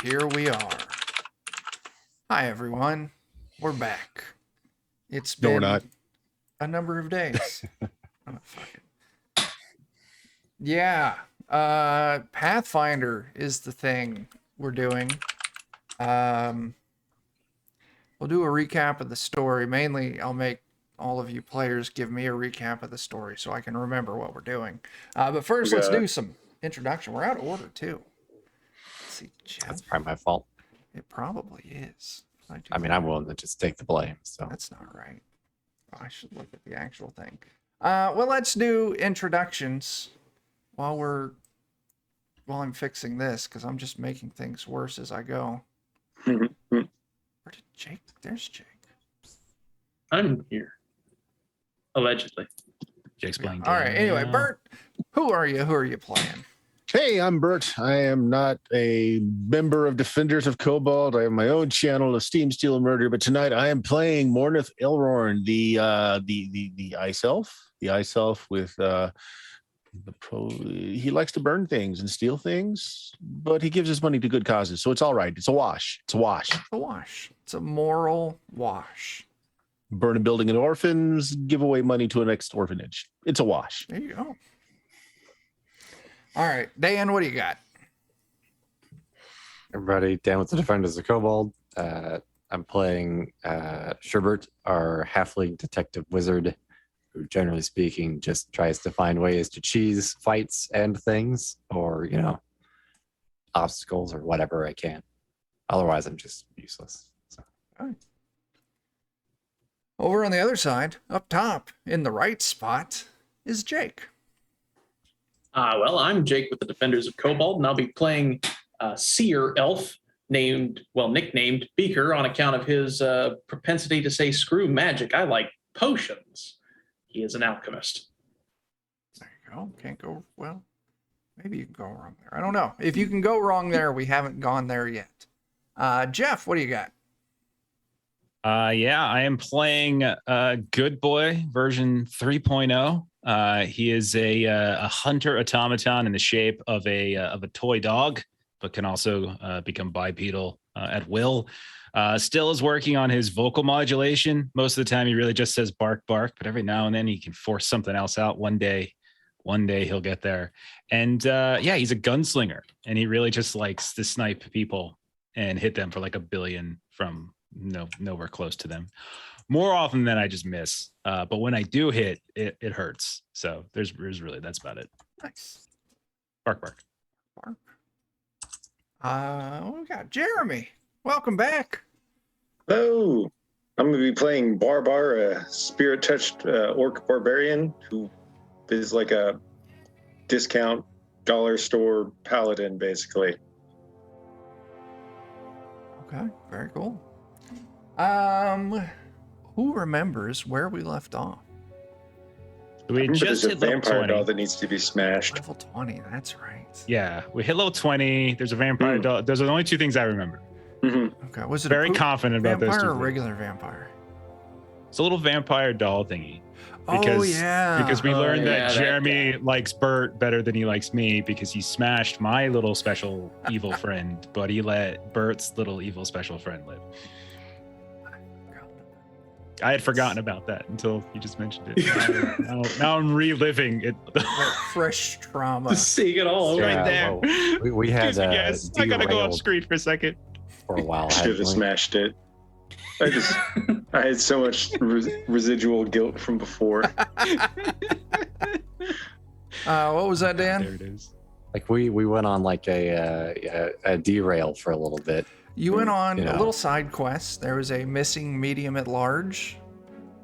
here we are. Hi, everyone. We're back. It's No, been we're not. a number of days. Oh, fuck it. Yeah. Pathfinder is the thing we're doing. We'll do a recap of the story. Mainly, I'll make all of you players give me a recap of the story so I can remember what we're doing. But first, let's do some introduction. We're out of order, too. Let's see, Jeff. That's probably my fault. It probably is. I mean, I'm willing to just take the blame. So that's not right. I should look at the actual thing. Well, let's do introductions while I'm fixing this, because I'm just making things worse as I go. Where did Jake? There's Jake. I'm here. Allegedly. Jake's playing. All right. Anyway, Bert, who are you? Who are you playing? Hey, I'm Bert. I am not a member of Defenders of Cobalt. I have my own channel of Steam, Steal, and Murder. But tonight I am playing Mornith Elrorn, the ice elf. The ice elf with he likes to burn things and steal things, but he gives his money to good causes, so it's all right. It's a wash. It's a wash. It's a wash. It's a moral wash. Burn a building at orphans, give away money to a next orphanage. It's a wash. There you go. All right, Dan, what do you got? Everybody, Dan with the Defenders of Cobalt. I'm playing Sherbert, our halfling detective wizard, who, generally speaking, just tries to find ways to cheese fights and things, or obstacles or whatever I can. Otherwise, I'm just useless. So. All right. Over on the other side, up top, in the right spot, is Jake. Well, I'm Jake with the Defenders of Cobalt, and I'll be playing Seer Elf, nicknamed Beaker on account of his propensity to say screw magic. I like potions. He is an alchemist. There you go. Can't go, well, maybe you can go wrong there. I don't know. If you can go wrong there, we haven't gone there yet. Jeff, what do you got? Yeah, I am playing Good Boy version 3.0. He is a hunter automaton in the shape of a toy dog, but can also become bipedal at will. Still is working on his vocal modulation. Most of the time, he really just says bark, bark, but every now and then he can force something else out. One day he'll get there. And yeah, he's a gunslinger, and he really just likes to snipe people and hit them for like 1 billion from nowhere close to them. More often than I just miss. But when I do hit, it hurts. So there's really, that's about it. Nice. Bark, bark. Bark. We got Jeremy. Welcome back. Hello. I'm going to be playing Barbar, a spirit-touched orc barbarian who is like a discount dollar store paladin, basically. Okay, very cool. Who remembers where we left off? We just hit hit level vampire 20. doll that needs to be smashed. Level 20, that's right. Yeah, we hit level 20. There's a vampire doll. Those are the only 2 things I remember. Mm-hmm. Okay, was it very a confident about those 2 vampire or things. regular vampire? It's a little vampire doll thingy. Because we learned that Jeremy likes Bert better than he likes me because he smashed my little special evil friend, but he let Bert's little evil special friend live. I had forgotten about that until you just mentioned it. Now I'm reliving it. Fresh trauma. Just seeing it all over right there. Well, we had yes, I gotta go off screen for a second. For a while. Should have smashed it. I had so much residual guilt from before. What was that, Dan? There it is. Like we went on like a derail for a little bit. You went on a little side quest. There was a missing medium at large,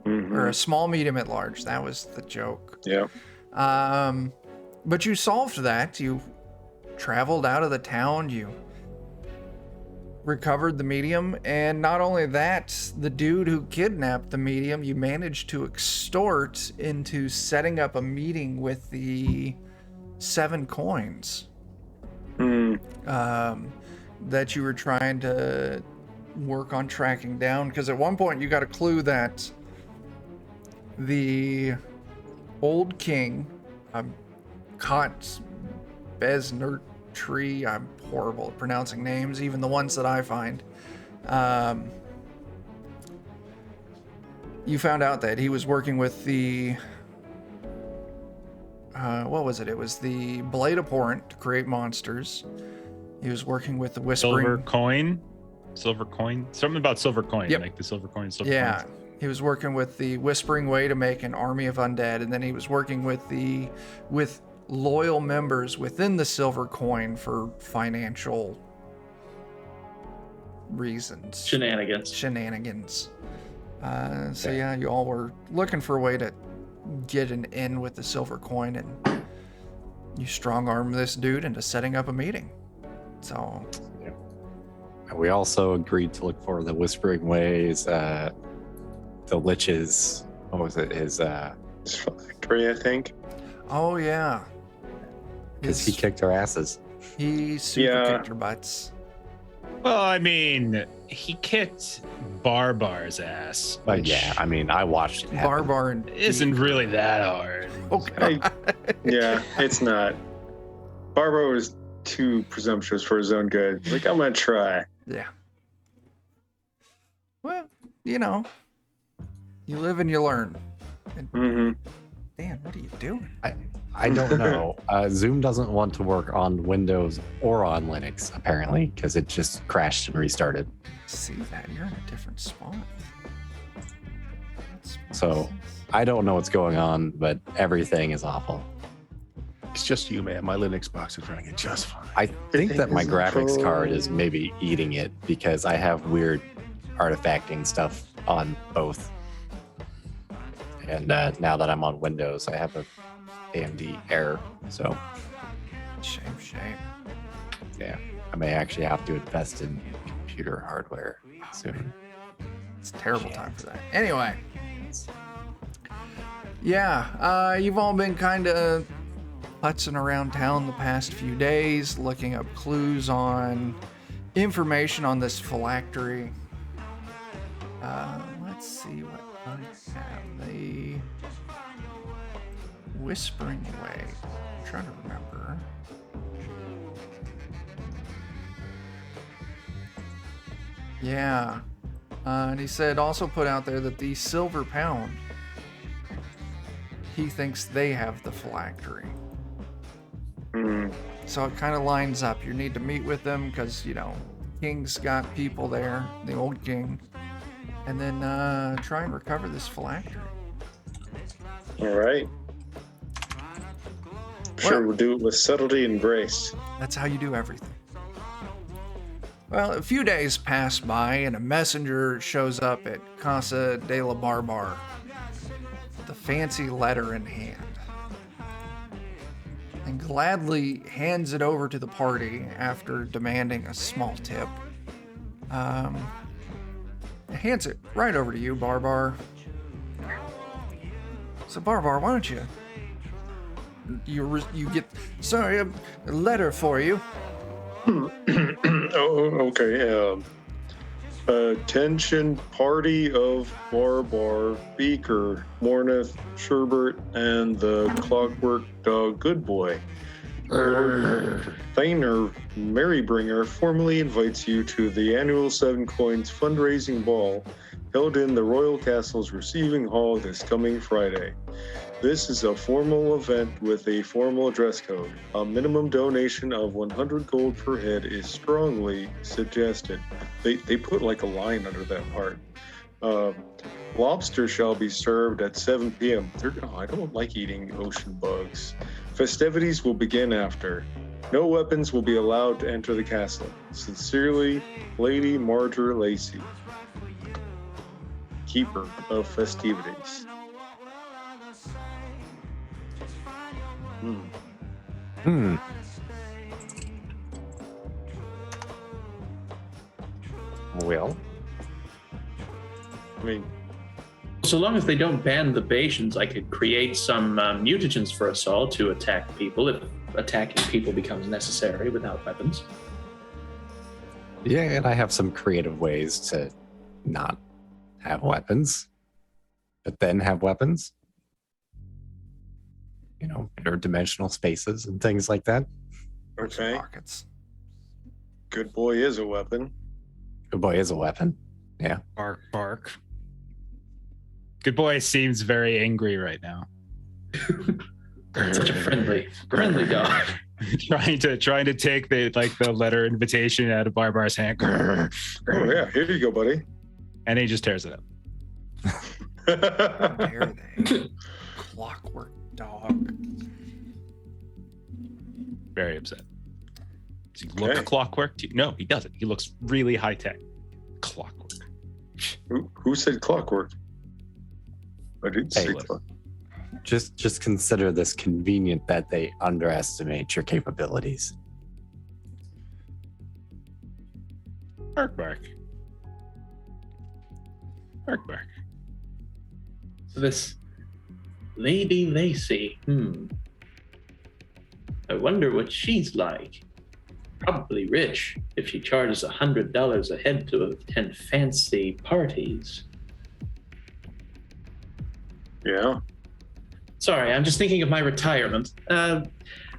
or a small medium at large. That was the joke. Yeah. But you solved that. You traveled out of the town. You recovered the medium, and not only that, the dude who kidnapped the medium, you managed to extort into setting up a meeting with the 7 coins. That you were trying to work on tracking down, because at one point you got a clue that the old king, Kant Besner tree. I'm horrible at pronouncing names, even the ones that I find. You found out that he was working with the what was it? It was the Blade Abhorrent to create monsters. He was working with the Whispering... Silver coin? Something about silver coin. Yep. Like the silver coin. Yeah. Coins. He was working with the Whispering Way to make an army of undead, and then he was working with loyal members within the Silver Coin for financial reasons. Shenanigans. So yeah, you all were looking for a way to get an in with the Silver Coin, and you strong-arm this dude into setting up a meeting. So... We also agreed to look for the Whispering Ways, the Liches. What was it? His factory, I think. Oh yeah. Because he kicked our asses. He super kicked our butts. Well, I mean, he kicked Barbar's ass. But yeah, I mean, I watched it happen. Barbar isn't really that hard. Okay. Yeah, it's not. Barbar was too presumptuous for his own good. Like, I'm gonna try. Yeah. Well, you know, you live and you learn. And Dan, what are you doing? I don't know. Zoom doesn't want to work on Windows or on Linux, apparently, because it just crashed and restarted. See that? You're in a different spot. So I don't know what's going on, but everything is awful. It's just you, man. My Linux box is running it just fine. I think that my graphics card is maybe eating it because I have weird artifacting stuff on both. And now that I'm on Windows, I have a AMD error. So shame. Yeah, I may actually have to invest in computer hardware soon. It's a terrible time for that. Anyway. Yeah, you've all been kind of putzing around town the past few days, looking up clues on information on this phylactery. Let's see what I have. The Whispering Way. I'm trying to remember. Yeah. And he said also put out there that the Silver Pound, he thinks they have the phylactery. So it kind of lines up. You need to meet with them because, you know, King's got people there, the old king. And then try and recover this phylactery. All right. Sure, we'll do it with subtlety and grace. That's how you do everything. Well, a few days pass by and a messenger shows up at Casa de la Barbar with a fancy letter in hand. And gladly hands it over to the party after demanding a small tip. Hands it right over to you, Barbar. So Barbar, why don't you get a letter for you. Oh, okay. Attention, party of Barbar, Beaker, Morneth, Sherbert, and the Clockwork Dog Good Boy. Thainer Merrybringer formally invites you to the annual Seven Coins fundraising ball held in the Royal Castle's receiving hall this coming Friday. This is a formal event with a formal dress code. A minimum donation of 100 gold per head is strongly suggested. They put like a line under that part. Lobster shall be served at 7 p.m. I don't like eating ocean bugs. Festivities will begin after. No weapons will be allowed to enter the castle. Sincerely, Lady Marjorie Lacey, Keeper of Festivities. Well, I mean, so long as they don't ban the Bayesians, I could create some mutagens for us all to attack people if attacking people becomes necessary without weapons. yeah, and I have some creative ways to not have weapons, but then have weapons. You know, interdimensional spaces and things like that. Okay. Pockets. Good boy is a weapon. Good boy is a weapon. Yeah. Bark, bark. Good boy seems very angry right now. Such a friendly dog. trying to take the letter invitation out of Barbar's hand. Oh yeah, here you go, buddy. And he just tears it up. How dare they? Clockwork dog. Very upset. Does he look Okay. clockwork? No, he doesn't. He looks really high tech. Clockwork. Who said clockwork? I didn't Hey, say look. clock. Just consider this convenient that they underestimate your capabilities. Bark, bark. Bark, bark. So this Lady Lacey, I wonder what she's like. Probably rich if she charges $100 a head to attend fancy parties. Yeah. Sorry, I'm just thinking of my retirement.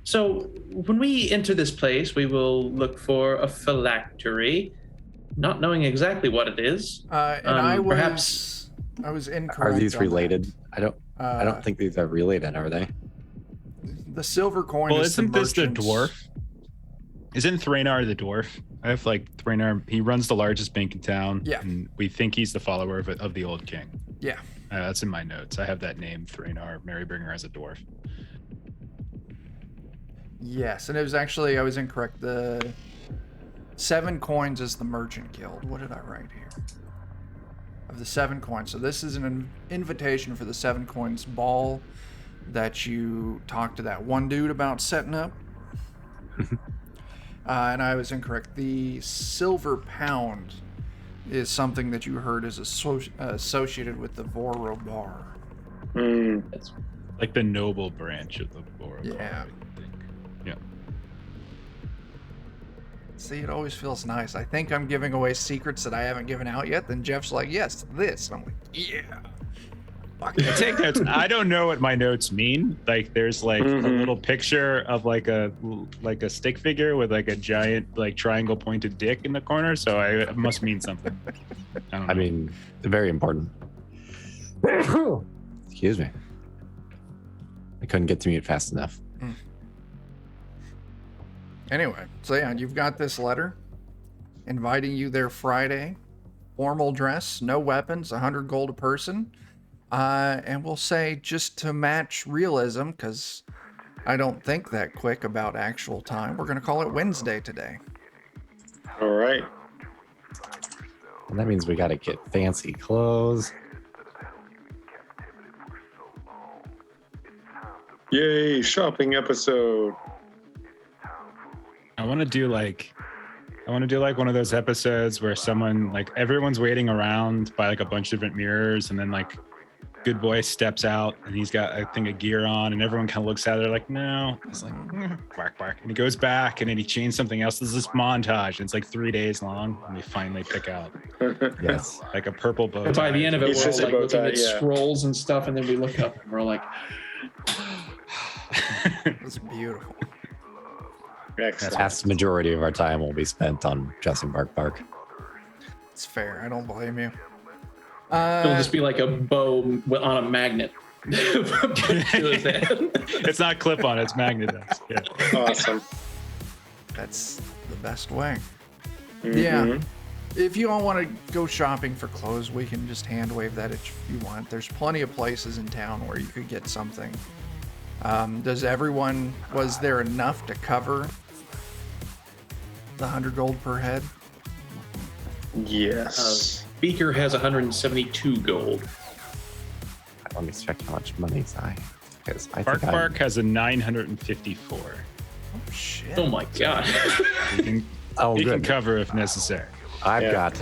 So when we enter this place, we will look for a phylactery, not knowing exactly what it is. And I perhaps- was incorrect. Are these on that. related? I don't think these are related, are they? The silver coin. Well, is isn't the this the merchant's- dwarf? Isn't Thranar the dwarf? I have Thranar. He runs the largest bank in town. Yeah. And we think he's the follower of the old king. Yeah. That's in my notes. I have that name, Thranar Merrybringer, as a dwarf. Yes, and it was actually I was incorrect. The 7 coins is the merchant guild. What did I write here? Of the 7 coins. So this is an invitation for the 7 coins ball that you talked to that one dude about setting up. And I was incorrect. The silver pound is something that you heard is associated with the Voro Bar. That's Like the noble branch of the Borough. Yeah. I think. Yeah. See, it always feels nice. I think I'm giving away secrets that I haven't given out yet. Then Jeff's like, yes, this. And I'm like, yeah. I take notes. I don't know what my notes mean. Like, there's a little picture of like a stick figure with like a giant triangle pointed dick in the corner. So it must mean something. I don't know. I mean, very important. Excuse me. I couldn't get to mute fast enough. Anyway, so yeah, you've got this letter inviting you there Friday. Formal dress, no weapons, 100 gold a person. And we'll say, just to match realism, because I don't think that quick about actual time, we're going to call it Wednesday today. All right. And that means we got to get fancy clothes. Yay, shopping episode. I want to do like one of those episodes where everyone's waiting around by a bunch of different mirrors, and then good boy steps out and he's got a thing of gear on, and everyone kind of looks at it like, no. It's like, quack, quack. And he goes back and then he changed something else. There's this montage, and it's 3 days long, and we finally pick out Yes. a purple bow And by the end of it, It's we're just a all bow looking tie, at yeah. scrolls and stuff, and then we look up and we're like, It's beautiful. The Excellent. vast majority of our time will be spent on Justin Bark Bark. It's fair. I don't blame you. it'll just be like a bow on a magnet. To his head. It's not clip on, it's magnetized. Yeah. Awesome. That's the best way. Mhm. Yeah. If you all want to go shopping for clothes, we can just hand wave that if you want. There's plenty of places in town where you could get something. Was there enough to cover the 100 gold per head? Yes. Beaker has 172 gold. Let me check how much money I have. Because I Bark think Bark has a 954. Oh, shit. Oh my god. He can, Oh, he can good. cover if necessary. I've Yeah. got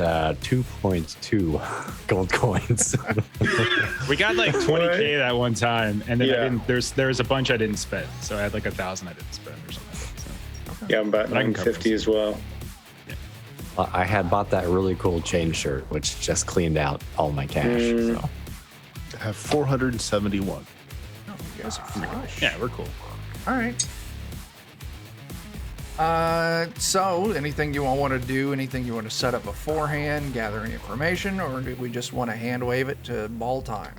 2.2 gold coins. We got 20K that one time, and then Yeah. there's a bunch I didn't spend, so I had 1,000 I didn't spend or something. So. Yeah, I'm about But I can cover 950 as well. I had bought that really cool chain shirt, which just cleaned out all my cash. So I have 471. Oh, you guys are flush. Yeah, we're cool. All right. So anything you all want to do, anything you want to set up beforehand, gathering information, or do we just want to hand wave it to ball time?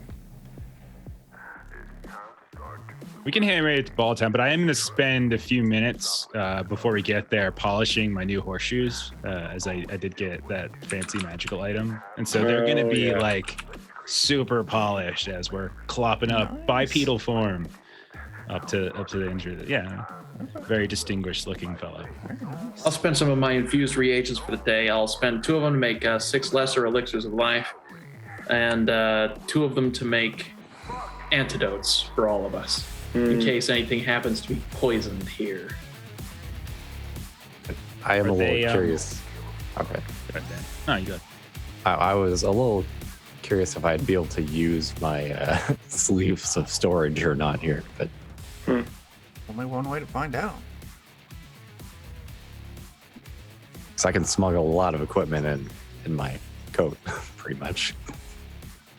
We can hand it to ball time, but I am going to spend a few minutes before we get there polishing my new horseshoes, as I did get that fancy magical item. And so they're going to be like super polished as we're clopping up bipedal form up to the injury. Yeah, very distinguished looking fellow. I'll spend some of my infused reagents for the day. I'll spend 2 of them to make 6 lesser Elixirs of Life, and 2 of them to make antidotes for all of us, in case anything happens to be poisoned here. I am Are a little they, curious. Okay. Right then. Oh, you good. I was a little curious if I'd be able to use my sleeves of storage or not here, but Only one way to find out. because I can smuggle a lot of equipment in my coat, pretty much.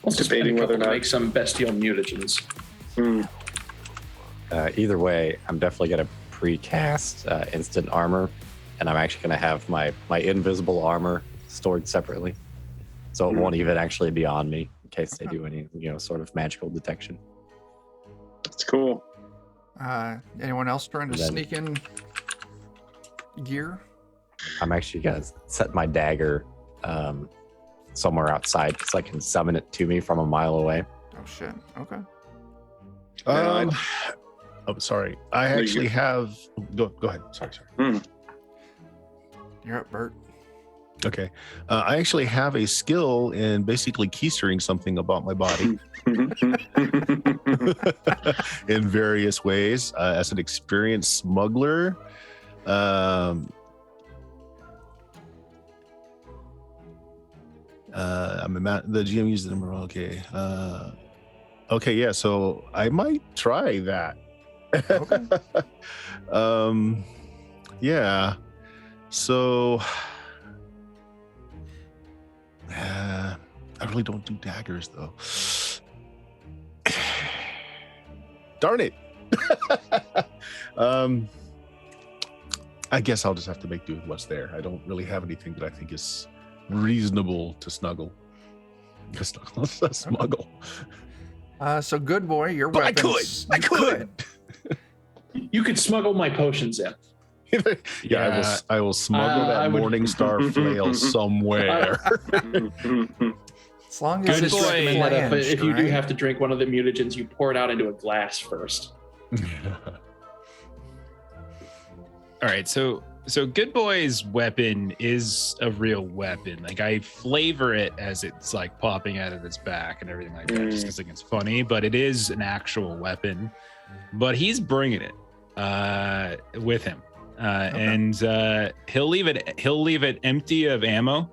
Also Debating spend a whether or couple to not- make some bestial mutagens. Either way, I'm definitely going to precast instant armor, and I'm actually going to have my invisible armor stored separately, so it won't even actually be on me in case they do any sort of magical detection. That's cool. Anyone else trying to And then- sneak in gear? I'm actually going to set my dagger somewhere outside because I can summon it to me from a mile away. Oh shit. Okay. Oh, sorry. I No, you actually go. have. Go ahead. Sorry. You're up, Bert. Okay. I actually have a skill in basically keystering something about my body in various ways. As an experienced smuggler, the GM used the number. Okay. Okay. Yeah. So I might try that. Okay. Yeah. So I really don't do daggers though. Darn it. I guess I'll just have to make do with what's there. I don't really have anything that I think is reasonable to snuggle. Smuggle. So good boy, your But I weapons. could. I could. You could smuggle my potions in. Yeah, I will smuggle I that would- Morningstar flail somewhere. As long Good as it's boy. Recommend that if flanged, you do right? have to drink one of the mutagens, you pour it out into a glass first. All right, so Good Boy's weapon is a real weapon. Like I flavor it as it's like popping out of its back and everything like that, just because it's funny. But it is an actual weapon. But he's bringing it with him, and he'll leave it empty of ammo,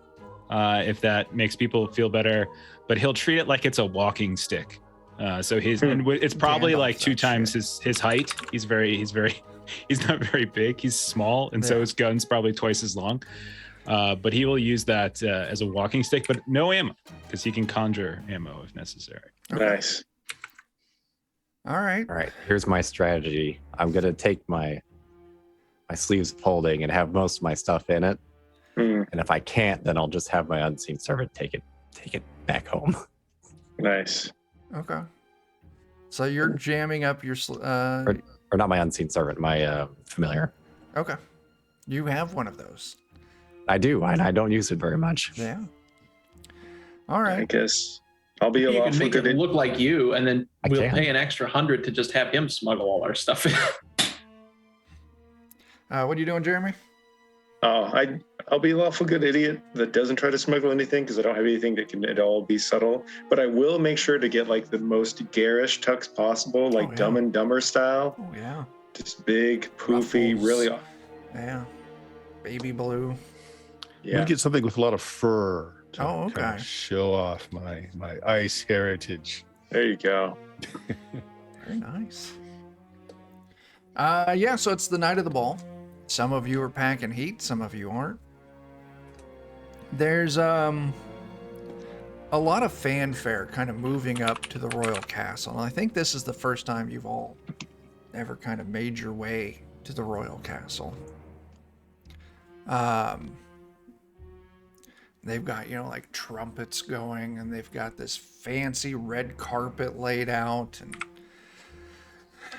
if that makes people feel better. But he'll treat it like it's a walking stick. So it's probably Gandalf like 2 that times his height. He's not very big. He's small, and so his gun's probably twice as long. But he will use that as a walking stick, but no ammo, because he can conjure ammo if necessary. Nice. All right. All right, here's my strategy. I'm going to take my sleeves of holding and have most of my stuff in it. And if I can't, then I'll just have my unseen servant take it back home. Nice. Okay. So you're jamming up your. Or not my unseen servant, my familiar. Okay. You have one of those. I do, and I don't use it very much. Yeah. All I right. guess I'll be a You can lawful make good. it look like you, and then I we'll can. pay an extra 100 to just have him smuggle all our stuff in. What are you doing, Jeremy? I'll be a lawful good idiot that doesn't try to smuggle anything because I don't have anything that can at all be subtle. But I will make sure to get like the most garish tux possible, like yeah. Dumb and Dumber style. Oh yeah. Just big, poofy, Ruffles. really. Yeah. Baby blue. I'm Yeah. gonna get something with a lot of fur to Oh, kind okay. of show off my ice heritage. There you go. Very nice. Yeah, so it's the night of the ball. Some of you are packing heat, some of you aren't. There's a lot of fanfare kind of moving up to the royal castle. And I think this is the first time you've all ever kind of made your way to the royal castle. They've got, like trumpets going, and they've got this fancy red carpet laid out, and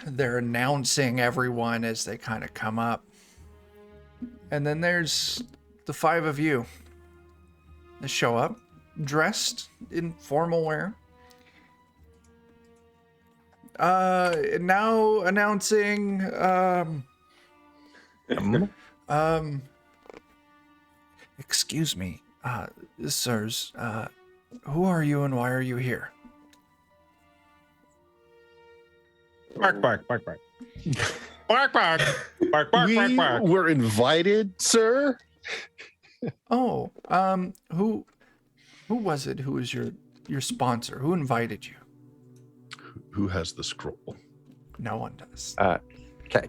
they're announcing everyone as they kind of come up. And then there's the 5 of you that show up dressed in formal wear. Now announcing, excuse me, sirs, who are you and why are you here? Bark, bark, bark, bark. Bark, bark. Bark, bark, bark, bark. We were invited, sir. Oh, who was it? Who was your sponsor? Who invited you? Who has the scroll? No one does.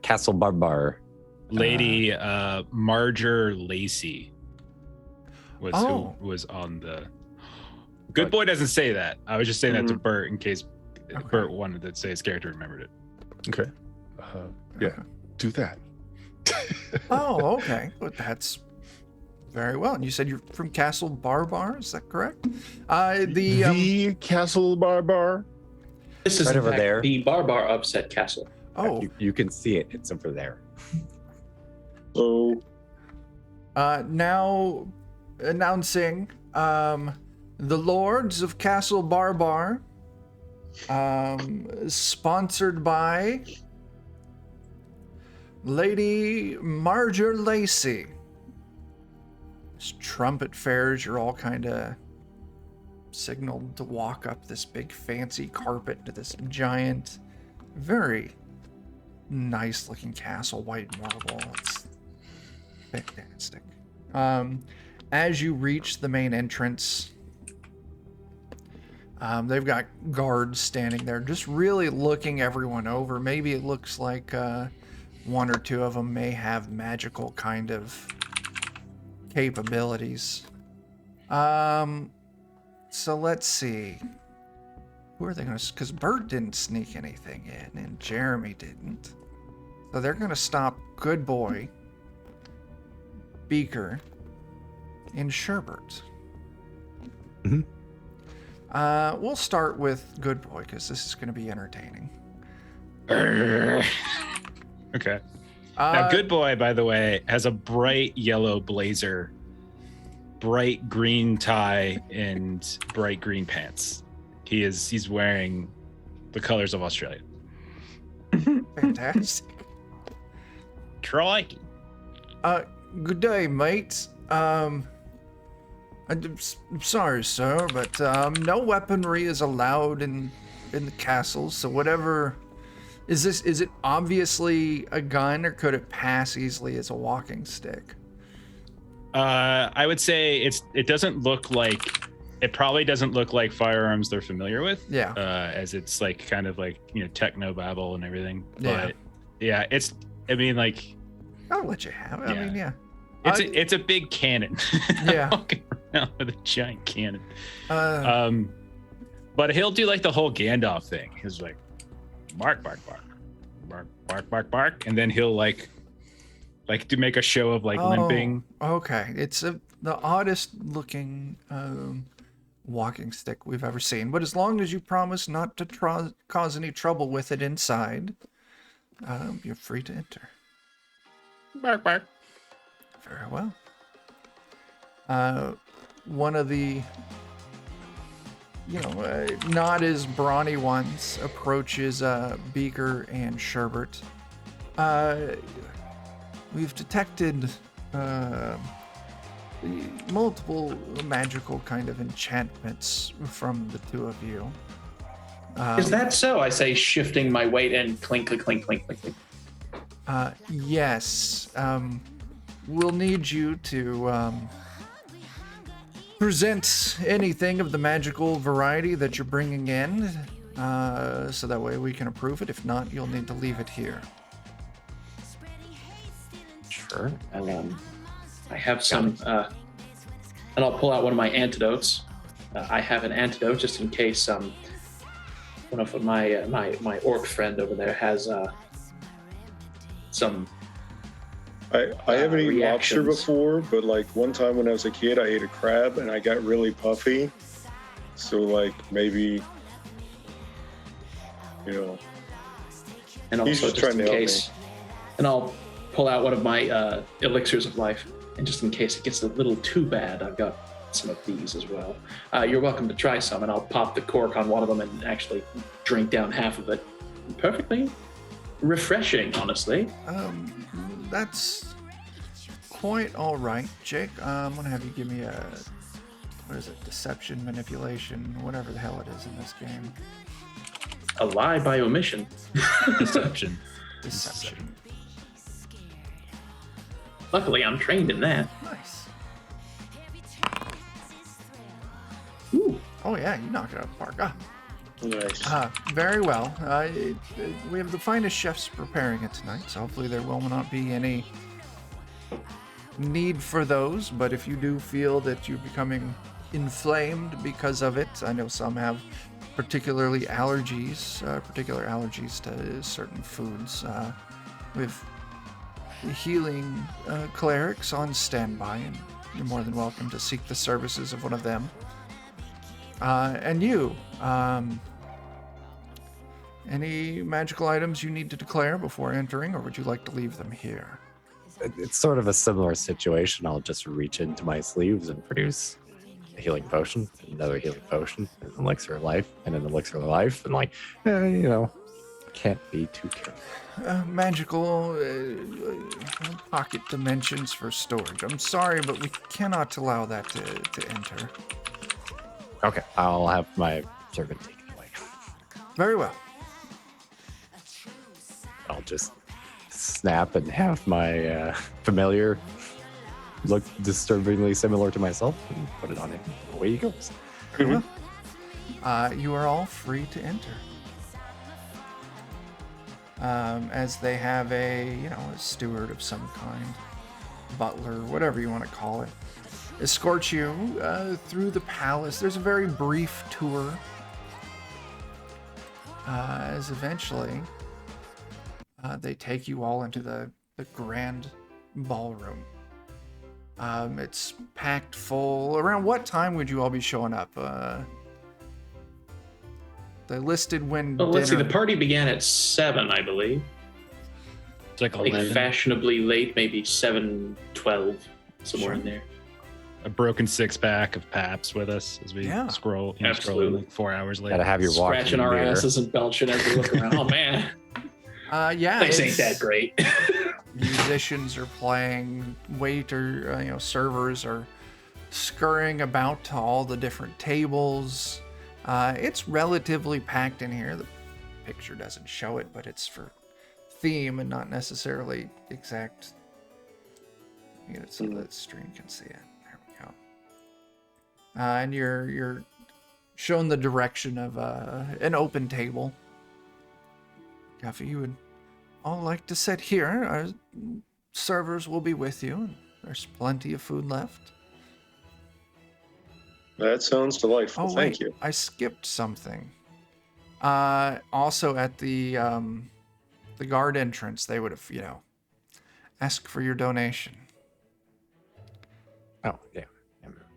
Castle Barbar. Lady Marger Lacey was Oh. who was on the. Good boy doesn't say that. I was just saying that to Bert in case Bert wanted to say his character remembered it. Okay. Yeah, do that. Oh, okay. Well, that's very well. And you said you're from Castle Barbar, is that correct? The Castle Barbar. This is Right in over fact there. the Barbar Upset Castle. Oh, You can see it. It's over there. So now announcing the Lords of Castle Barbar, sponsored by Lady Marger Lacey. As trumpet fares, you're all kind of signaled to walk up this big fancy carpet to this giant, very nice looking castle, white marble. It's fantastic. As you reach the main entrance, they've got guards standing there just really looking everyone over. Maybe it looks like one or two of them may have magical kind of capabilities. So let's see. Who are they going to... Because Bert didn't sneak anything in, and Jeremy didn't. So they're going to stop Good Boy, Beaker, and Sherbert. We'll start with Good Boy, because this is going to be entertaining. Okay. Now, Good Boy, by the way, has a bright yellow blazer, bright green tie, and bright green pants. He's wearing the colors of Australia. Fantastic. Crikey. Good day, mates. I'm sorry, sir, but no weaponry is allowed in the castle. So whatever is it obviously a gun, or could it pass easily as a walking stick? I would say it doesn't look like, it probably doesn't look like firearms they're familiar with. Yeah. As it's like kind of like, techno babble and everything. Yeah. But yeah, like I'll let you have it. I Yeah. mean, yeah. it's a big cannon. Yeah. Walking around with a giant cannon. Uh, But he'll do like the whole Gandalf thing. He's like, bark, bark, bark, bark, bark, bark, bark, and then he'll like to make a show of like limping. Okay, it's the oddest looking walking stick we've ever seen. But as long as you promise not to cause any trouble with it inside, you're free to enter. Bark, bark. Very well. One of the, not as brawny ones approaches Beaker and Sherbert. We've detected multiple magical kind of enchantments from the two of you. Is that so? I say, shifting my weight and clink, clink, clink, clink, clink, clink. Yes. We'll need you to present anything of the magical variety that you're bringing in, so that way we can approve it. If not, you'll need to leave it here. Sure. I have some, and I'll pull out one of my antidotes. I have an antidote just in case one of my orc friend over there has some I haven't eaten lobster reactions. before, but like one time when I was a kid, I ate a crab and I got really puffy. So like maybe, you know, And He's also just just trying in to help case, and I'll pull out one of my Elixirs of Life, and just in case it gets a little too bad, I've got some of these as well. You're welcome to try some, and I'll pop the cork on one of them and actually drink down half of it. Perfectly refreshing, honestly. That's quite all right, Jake. I'm gonna have you give me a, what is it, deception, manipulation, whatever the hell it is in this game. A lie by omission. Deception. Deception. Luckily, I'm trained in that. Nice. Ooh, Oh yeah, you knocked it out of the park. nice. Very well. We have the finest chefs preparing it tonight, so hopefully there will not be any need for those. But if you do feel that you're becoming inflamed because of it, I know some have particular allergies to certain foods. With healing clerics on standby, and you're more than welcome to seek the services of one of them. And you, any magical items you need to declare before entering, or would you like to leave them here? It's sort of a similar situation. I'll just reach into my sleeves and produce a healing potion, another healing potion, an elixir of life, and an elixir of life, and like, can't be too careful. Magical pocket dimensions for storage. I'm sorry, but we cannot allow that to enter. Okay, I'll have my servant take it away. Very well. I'll just snap and have my familiar look disturbingly similar to myself and put it on him. Away he goes. Very well. You are all free to enter. As they have a steward of some kind, butler, whatever you want to call it, escort you through the palace. There's a very brief tour, as eventually they take you all into the grand ballroom. It's packed full. Around what time would you all be showing up? They listed when well, let's see. dinner- The party began at 7, I believe. It's like Like 11. fashionably late, maybe 7:12, somewhere Sure. in there. A broken 6-pack of Paps with us as we Yeah. scroll Absolutely. like 4 hours later. Gotta have your walking Scratching our mirror. asses and belching as we look around. Oh man, Yeah, things ain't it's- that great. Musicians are playing, servers are scurrying about to all the different tables. It's relatively packed in here. The picture doesn't show it, but it's for theme and not necessarily exact. Get it so the stream can see it. There we go. And you're shown the direction of an open table. If you would all like to sit here, our servers will be with you, and there's plenty of food left. That sounds delightful. Oh, Thank wait, you. I skipped something. Also at the guard entrance, they would have, asked for your donation. Oh, yeah.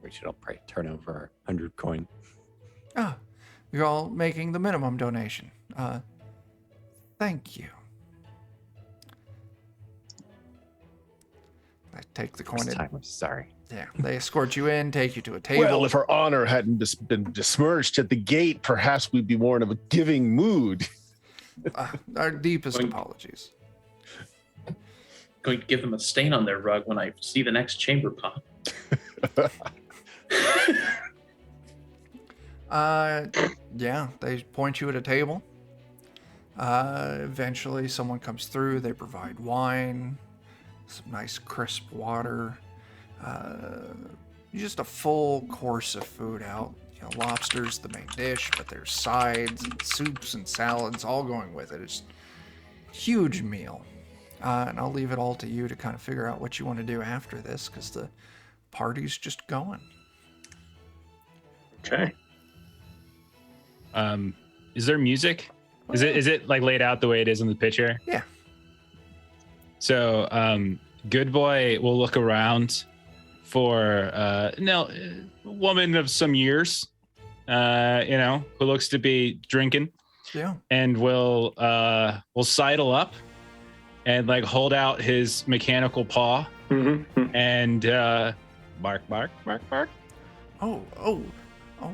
We should all probably turn over our 100 coin. You're all making the minimum donation. Thank you. I take the coin. First time, I'm sorry. Yeah, they escort you in, take you to a table. Well, if our honor hadn't been besmirched at the gate, perhaps we'd be more in a giving mood. Our deepest Going- apologies. Going to give them a stain on their rug when I see the next chamber pot. Yeah, they point you at a table. Eventually, someone comes through. They provide wine, some nice crisp water, just a full course of food out. Lobster's the main dish, but there's sides and soups and salads all going with it. It's a huge meal. And I'll leave it all to you to kind of figure out what you want to do after this, because the party's just going. Okay. Is there music? Is it like laid out the way it is in the picture? Yeah. So Good Boy will look around for a woman of some years, who looks to be drinking, Yeah. and will sidle up and like hold out his mechanical paw and bark, bark, bark, bark. Oh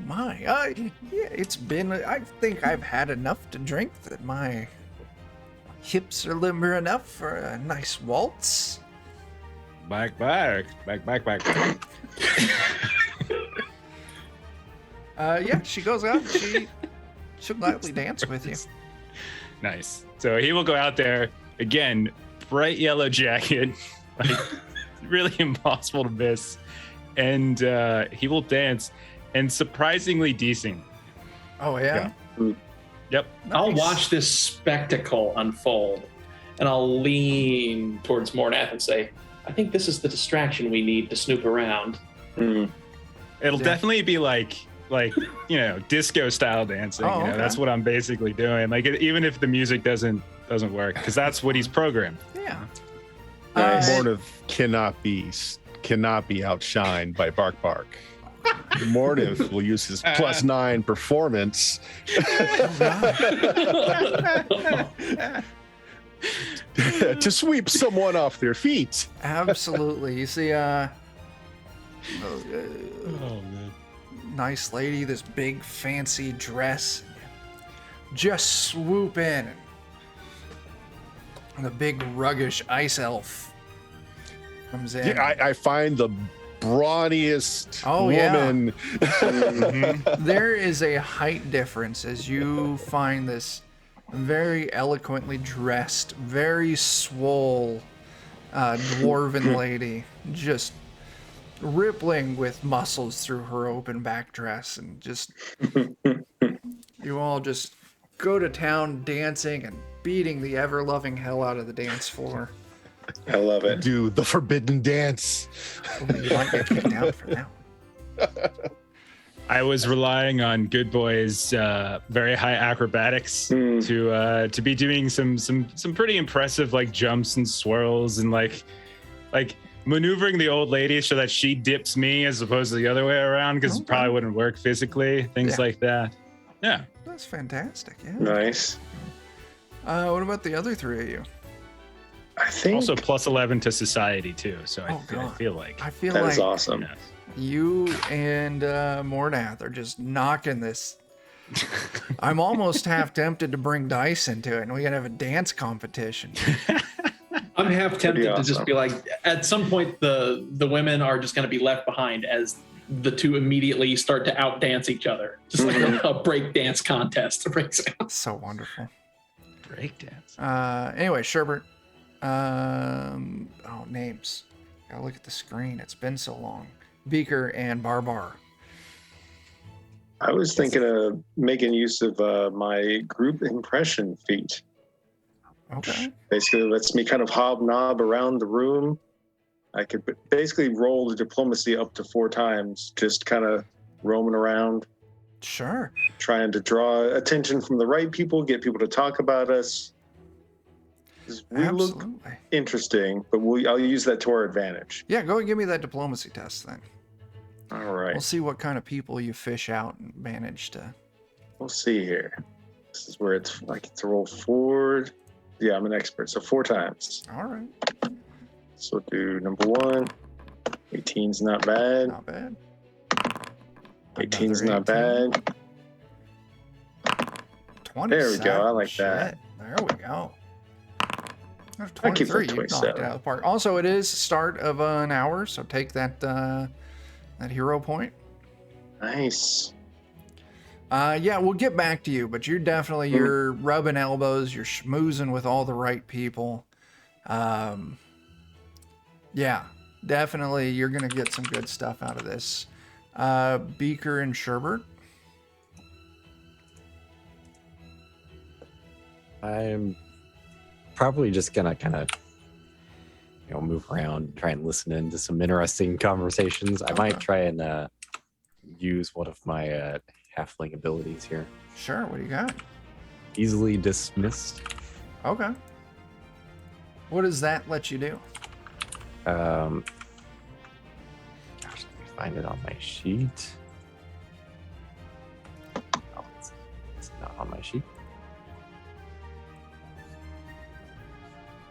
my. Yeah, it's been, I think I've had enough to drink that my hips are limber enough for a nice waltz. Bark, bark, bark, bark, bark. Yeah, she goes out and she'll gladly dance with you. Nice. So he will go out there again, bright yellow jacket, like really impossible to miss, and he will dance, and surprisingly decent. Oh yeah. Yep. I'll Nice. watch this spectacle unfold, and I'll lean towards Mornath and say, I think this is the distraction we need to snoop around. It'll Yeah. definitely be like disco style dancing. Oh, okay. That's what I'm basically doing. Like even if the music doesn't work, because that's what he's programmed. Yeah. Nice. Mornith cannot be outshined by Bark Bark. Mornith will use his +9 performance to sweep someone off their feet. Absolutely. You see, nice lady, this big fancy dress, just swoop in, and the big ruggish ice elf comes in. Yeah, I find the brawniest Oh, yeah. woman. There is a height difference as you find this very eloquently dressed, very swole dwarven lady just rippling with muscles through her open back dress, and just you all just go to town dancing and beating the ever-loving hell out of the dance floor. I love it. Do the forbidden dance. Ooh, you might get kicked out for that one. I was relying on Good Boy's very high acrobatics to be doing some pretty impressive like jumps and swirls and like maneuvering the old lady so that she dips me as opposed to the other way around, because Okay. it probably wouldn't work physically. Things Yeah. like that. Yeah. That's fantastic. Yeah. Nice. What about the other three of you? I think Also +11 to society too. So I God. feel like I feel that like is awesome. yeah. you and Mornath are just knocking this. I'm almost half tempted to bring dice into it, and we gotta have a dance competition. I'm half tempted to just awesome. be like, at some point, the women are just going to be left behind as the two immediately start to outdance each other. Just like a break dance contest breaks out. So wonderful. Breakdance. Anyway, Sherbert. Names. Gotta look at the screen. It's been so long. Beaker and Barbar. I was thinking of making use of my group impression feat. Okay. Basically, it lets me kind of hobnob around the room. I could basically roll the diplomacy up to 4 times, just kind of roaming around, Sure. trying to draw attention from the right people, get people to talk about us. 'Cause we look Absolutely. interesting, but I'll use that to our advantage. Yeah, go and give me that diplomacy test then. All right, We'll see what kind of people you fish out and manage to. we'll see here. This is where it's I get to roll 4. Yeah, I'm an expert, so 4 times. All right. So do number 1. 18's not bad. Not bad. 18's Another not bad. 27. There we go, I like that. Shit. There we go. There's I keep 23. that You knocked it 27. out of the park. Also, it is start of an hour, so take that that hero point. Nice. Yeah, we'll get back to you, but you're rubbing elbows, you're schmoozing with all the right people. Yeah, definitely you're gonna get some good stuff out of this. Beaker and Sherbert. I'm probably just gonna kind of move around, try and listen into some interesting conversations. I might try and use one of my halfling abilities here. Sure, what do you got? Easily dismissed. Okay. What does that let you do? Gosh, let me find it on my sheet. Oh, it's not on my sheet.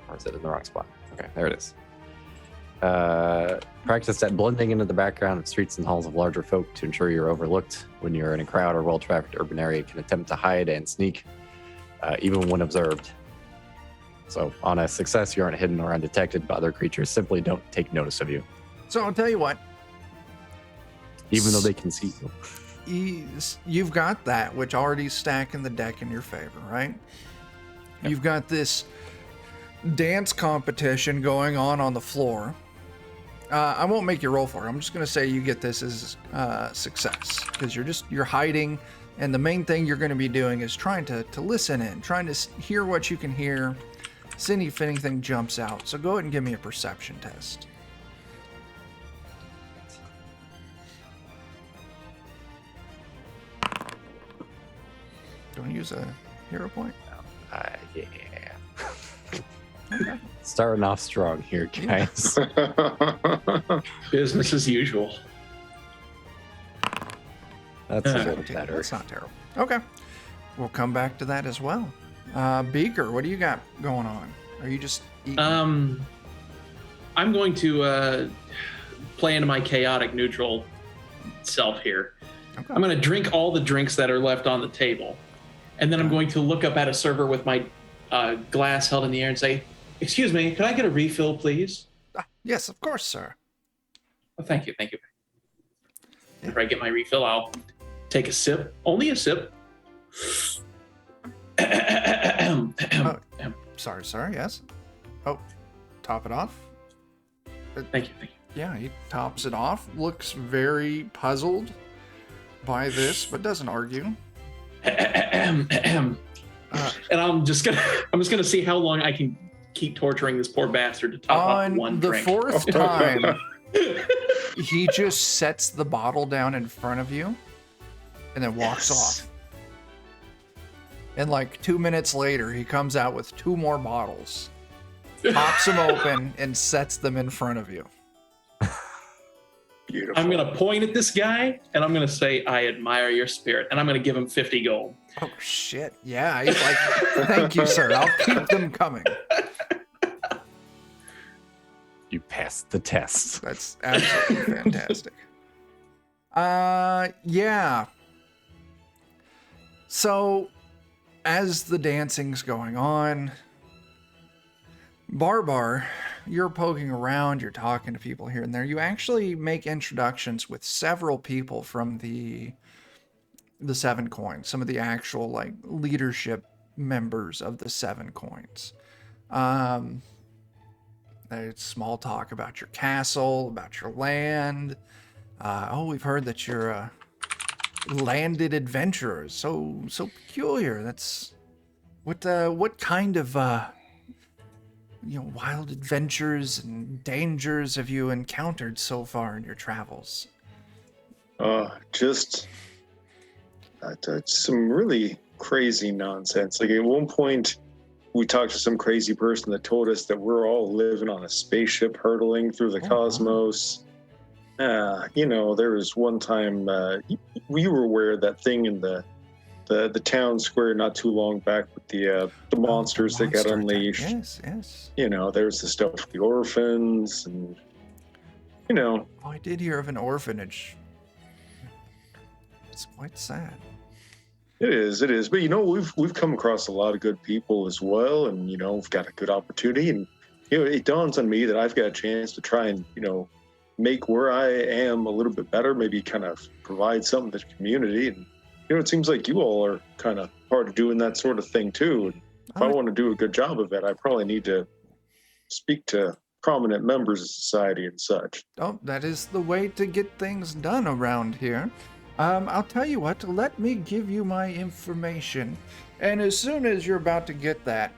Or is it in the wrong spot? Okay, there it is. Practice at blending into the background of streets and halls of larger folk to ensure you're overlooked. When you're in a crowd or well-trafficked urban area, you can attempt to hide and sneak, even when observed. So on a success, you aren't hidden or undetected, but other creatures simply don't take notice of you, So I'll tell you what. even though they can see you. You've got that, which already stacking the deck in your favor, right? Yep. You've got this dance competition going on the floor. I won't make you roll for it. I'm just going to say you get this as success because you're hiding, and the main thing you're going to be doing is trying to listen in, trying to hear what you can hear, see if anything jumps out. So go ahead and give me a perception test. Do you want to use a hero point? Yeah. Okay. Starting off strong here, guys. Business as usual. That's a little better. That's not terrible. Okay. We'll come back to that as well. Beaker, what do you got going on? Are you just eating? I'm going to play into my chaotic neutral self here. Okay. I'm going to drink all the drinks that are left on the table. And then I'm going to look up at a server with my glass held in the air and say, "Excuse me, could I get a refill, please?" Yes, of course, sir. Oh, thank you. Thank you. After I get my refill, I'll take a sip. Only a sip. Sorry, yes. Oh, top it off. Thank you. Yeah, he tops it off. Looks very puzzled by this, but doesn't argue. And I'm just gonna see how long I can keep torturing this poor bastard to top up one On the drink. fourth time, he just sets the bottle down in front of you and then walks off. And like 2 minutes later, he comes out with 2 more bottles, pops them open, and sets them in front of you. Beautiful. I'm gonna point at this guy and I'm gonna say, "I admire your spirit," and I'm gonna give him 50 gold. Oh shit! Yeah, he's like, "Thank you, sir. I'll keep them coming." You passed the test. That's absolutely fantastic. Yeah. So, as the dancing's going on, Barbar, you're poking around, you're talking to people here and there. You actually make introductions with several people from the 7 coins, some of the actual like leadership members of the 7 coins. There's small talk about your castle, about your land. We've heard that you're a landed adventurer. So peculiar. That's what kind of wild adventures and dangers have you encountered so far in your travels? Just some really crazy nonsense. Like at one point, we talked to some crazy person that told us that we're all living on a spaceship hurtling through the cosmos. There was one time we were aware of that thing in the town square not too long back with the monsters that got unleashed. Yes. There was the stuff with the orphans, and I did hear of an orphanage. It's quite sad. It is. But we've come across a lot of good people as well, and we've got a good opportunity. And it dawns on me that I've got a chance to try and make where I am a little bit better. Maybe kind of provide something to the community. And it seems like you all are kind of part of doing that sort of thing too. And if I want to do a good job of it, I probably need to speak to prominent members of society and such. Oh, that is the way to get things done around here. I'll tell you what, let me give you my information. And as soon as you're about to get that,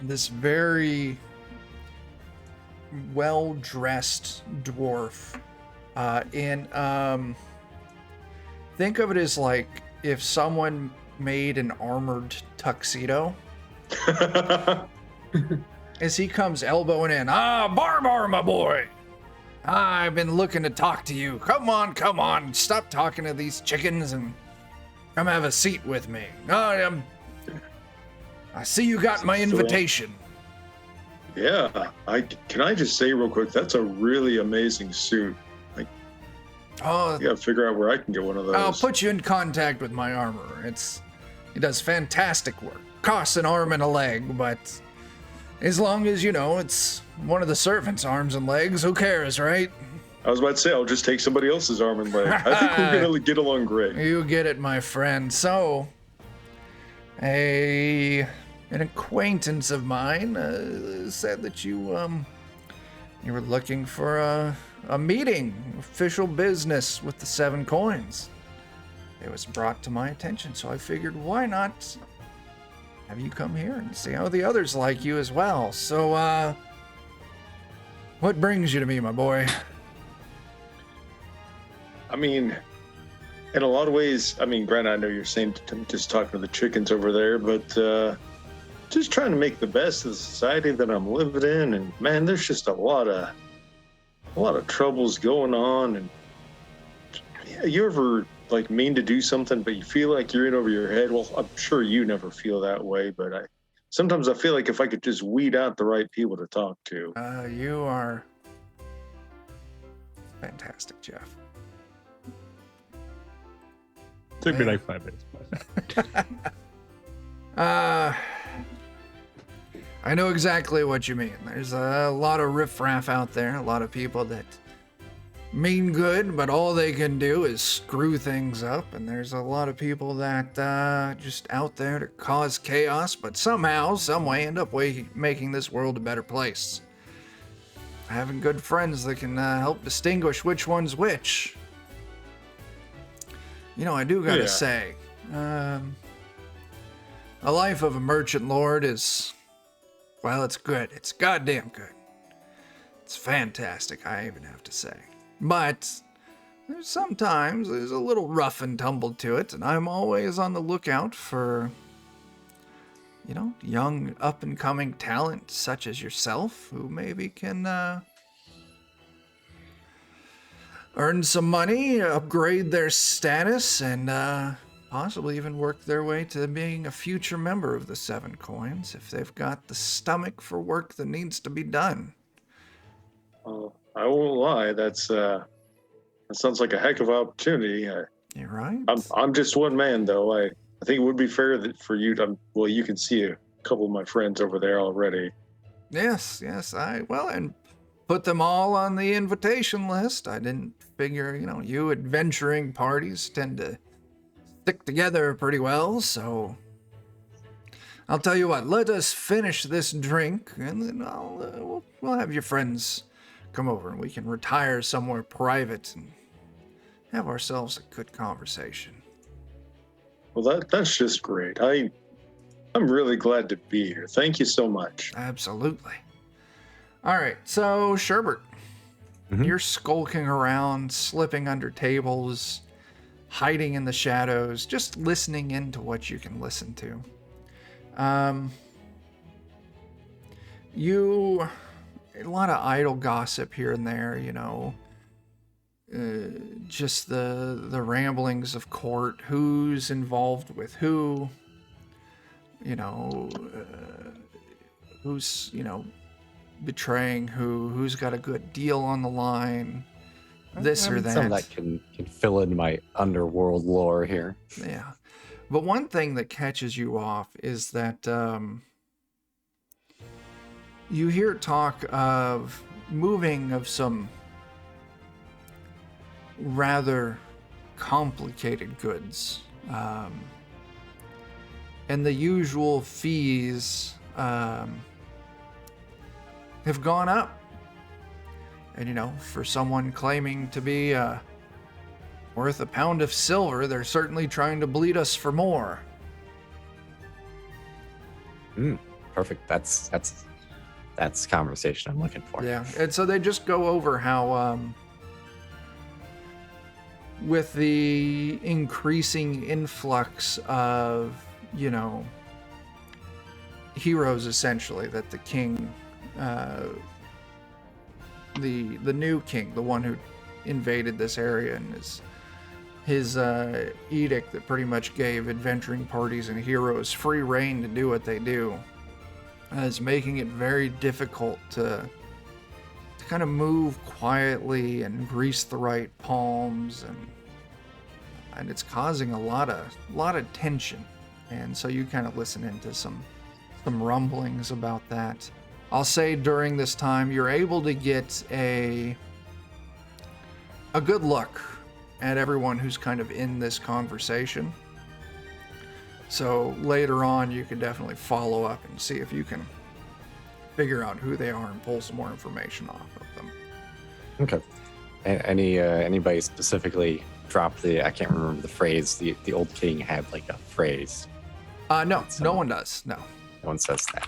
this very well-dressed dwarf think of it as like if someone made an armored tuxedo as he comes elbowing in. Barbar, my boy. I've been looking to talk to you. Come on. Stop talking to these chickens and come have a seat with me. I see you got my invitation. Yeah, can I just say real quick, that's a really amazing suit. Oh, You gotta figure out where I can get one of those. I'll put you in contact with my armorer. He does fantastic work. Costs an arm and a leg, but as long as, it's one of the servants' arms and legs, who cares, right? I was about to say, I'll just take somebody else's arm and leg. I think we're gonna get along great. You get it, my friend. So, an acquaintance of mine said that you were looking for a meeting, official business with the 7 coins. It was brought to my attention, so I figured, why not have you come here and see how the others like you as well. So, what brings you to me, my boy? I mean, in a lot of ways, granted, I know you're saying just talking to the chickens over there, but just trying to make the best of the society that I'm living in. And man, there's just a lot of troubles going on. And you ever mean to do something, but you feel like you're in over your head? Well, I'm sure you never feel that way, but sometimes I feel like if I could just weed out the right people to talk to. You are fantastic, Jeff. Took me like 5 minutes. I know exactly what you mean. There's a lot of riffraff out there, a lot of people that mean good, but all they can do is screw things up. And there's a lot of people that just out there to cause chaos, but somehow, some way, end up making this world a better place. Having good friends that can help distinguish which one's which. I do gotta say, a life of a merchant lord is, well, it's good. It's goddamn good. It's fantastic, I even have to say. But sometimes there's a little rough and tumble to it, and I'm always on the lookout for, young up-and-coming talent such as yourself, who maybe can earn some money, upgrade their status, and possibly even work their way to being a future member of the 7 coins if they've got the stomach for work that needs to be done. Well, I won't lie. That sounds like a heck of an opportunity. You're right. I'm just one man, though. I think it would be fair for you to. Well, you can see a couple of my friends over there already. Yes. And put them all on the invitation list. I didn't figure, you adventuring parties tend to stick together pretty well, so I'll tell you what, let us finish this drink, and then we'll have your friends come over, and we can retire somewhere private and have ourselves a good conversation. Well, that's just great. I'm really glad to be here. Thank you so much. Absolutely. All right, so Sherbert, you're skulking around, slipping under tables, hiding in the shadows, just listening into what you can listen to. A lot of idle gossip here and there, just the ramblings of court, who's involved with who, who's, betraying who's got a good deal on the line, this or that. Some of that can fill in my underworld lore here. Yeah. But one thing that catches you off is that you hear talk of moving of some rather complicated goods. And the usual fees have gone up. And, for someone claiming to be worth a pound of silver, they're certainly trying to bleed us for more. Perfect. That's conversation I'm looking for. Yeah, and so they just go over how, with the increasing influx of, heroes essentially that the king the new king, the one who invaded this area, and his edict that pretty much gave adventuring parties and heroes free reign to do what they do, is making it very difficult to kind of move quietly and grease the right palms, and it's causing a lot of tension. And so you kind of listen into some rumblings about that. I'll say during this time you're able to get a good look at everyone who's kind of in this conversation. So later on you can definitely follow up and see if you can figure out who they are and pull some more information off of them. Okay. Anybody specifically dropped I can't remember the phrase. The old king had like a phrase. No one does. No one says that.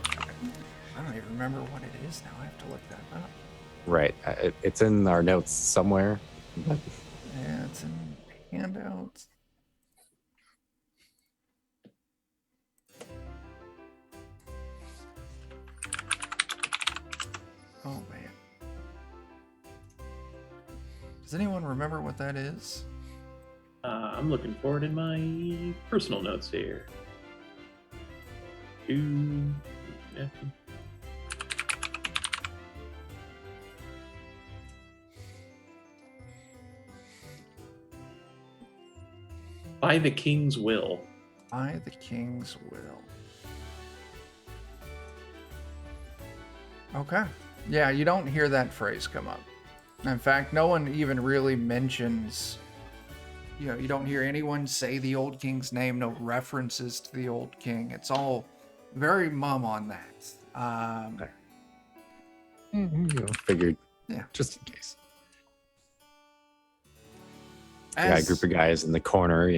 I don't even remember what it is now. I have to look that up. Right. It's in our notes somewhere. But... Yeah, it's in handouts. Oh man. Does anyone remember what that is? I'm looking forward in my personal notes here. By the king's will. By the king's will. Okay. Yeah, you don't hear that phrase come up. In fact, no one even really mentions, you don't hear anyone say the old king's name, no references to the old king. It's all very mum on that. Figured. Yeah. Just in case. As, A group of guys in the corner,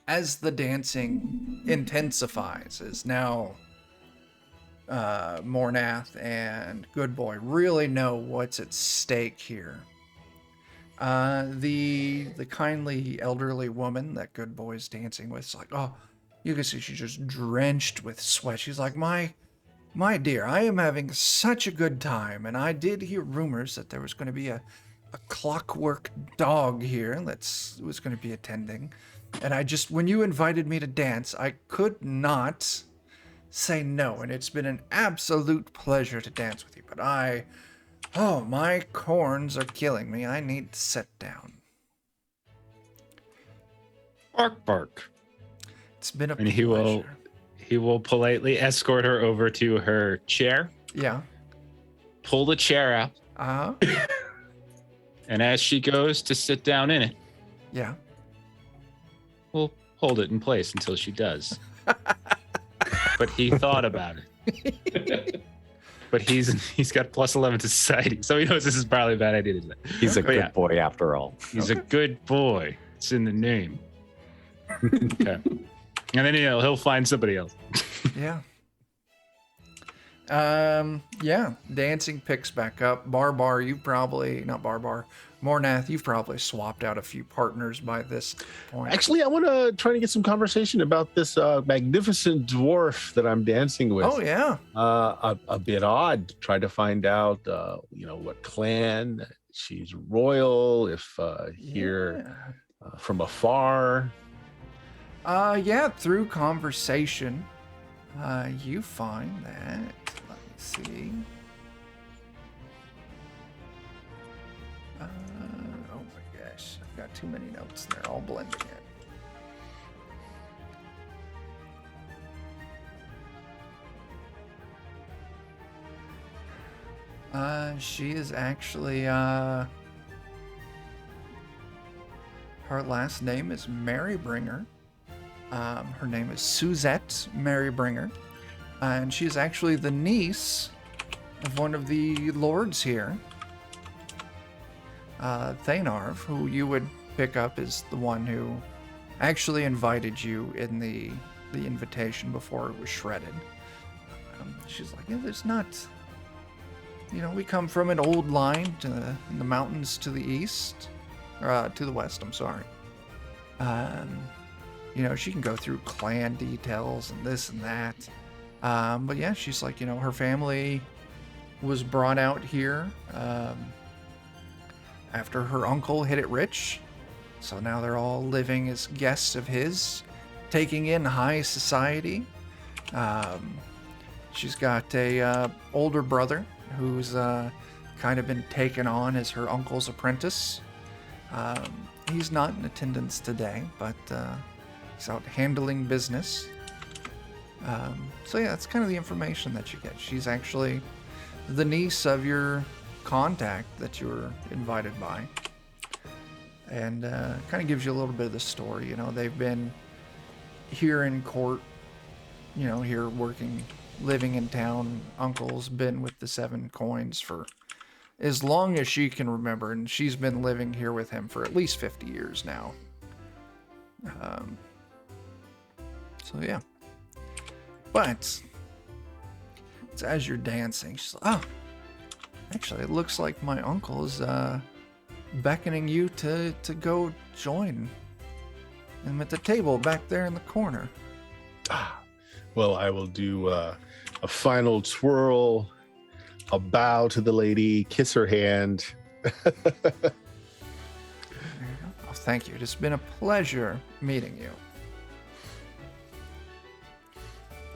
as the dancing intensifies, as now Mornath and Good Boy really know what's at stake here. The kindly elderly woman that Good Boy's dancing with is like, oh, you can see she's just drenched with sweat. She's like, my dear, I am having such a good time, and I did hear rumors that there was going to be a clockwork dog here that was going to be attending. And when you invited me to dance, I could not say no. And it's been an absolute pleasure to dance with you. But my corns are killing me. I need to sit down. Bark, bark. It's been a And pleasure. he will politely escort her over to her chair. Yeah. Pull the chair out. Uh-huh. And as she goes to sit down in it, Yeah. we'll hold it in place until she does. But he thought about it. But he's got +11 to society, so he knows this is probably a bad idea to do that. He's a But good boy after all. He's a good boy. It's in the name. Okay. And then he'll find somebody else. Yeah. Yeah, dancing picks back up. Mornath, you've probably swapped out a few partners by this point. Actually, I want to try to get some conversation about this magnificent dwarf that I'm dancing with. Oh, yeah. A bit odd. Try to find out, what clan she's royal, if here from afar. Yeah, through conversation, you find that. Let me see. Oh my gosh, I've got too many notes. They're all blending in. She is actually, her last name is Marybringer. Her name is Suzette Marybringer. And she's actually the niece of one of the lords here. Thanarv, who you would pick up as the one who actually invited you in the invitation before it was shredded. She's like, yeah, there's not... we come from an old line in the mountains to the east. Or to the west, I'm sorry. She can go through clan details and this and that. But yeah, she's like, her family was brought out here after her uncle hit it rich. So now they're all living as guests of his, taking in high society. She's got a older brother who's kind of been taken on as her uncle's apprentice. He's not in attendance today, but he's out handling business. So yeah, that's kind of the information that you get. She's actually the niece of your contact that you were invited by. And kind of gives you a little bit of the story. They've been here in court, here working, living in town. Uncle's been with the 7 coins for as long as she can remember, and she's been living here with him for at least 50 years now. So yeah. But it's as you're dancing, she's like, actually, it looks like my uncle is beckoning you to go join him at the table back there in the corner. Well, I will do a final twirl, a bow to the lady, kiss her hand. There you go. Oh, thank you. It's been a pleasure meeting you.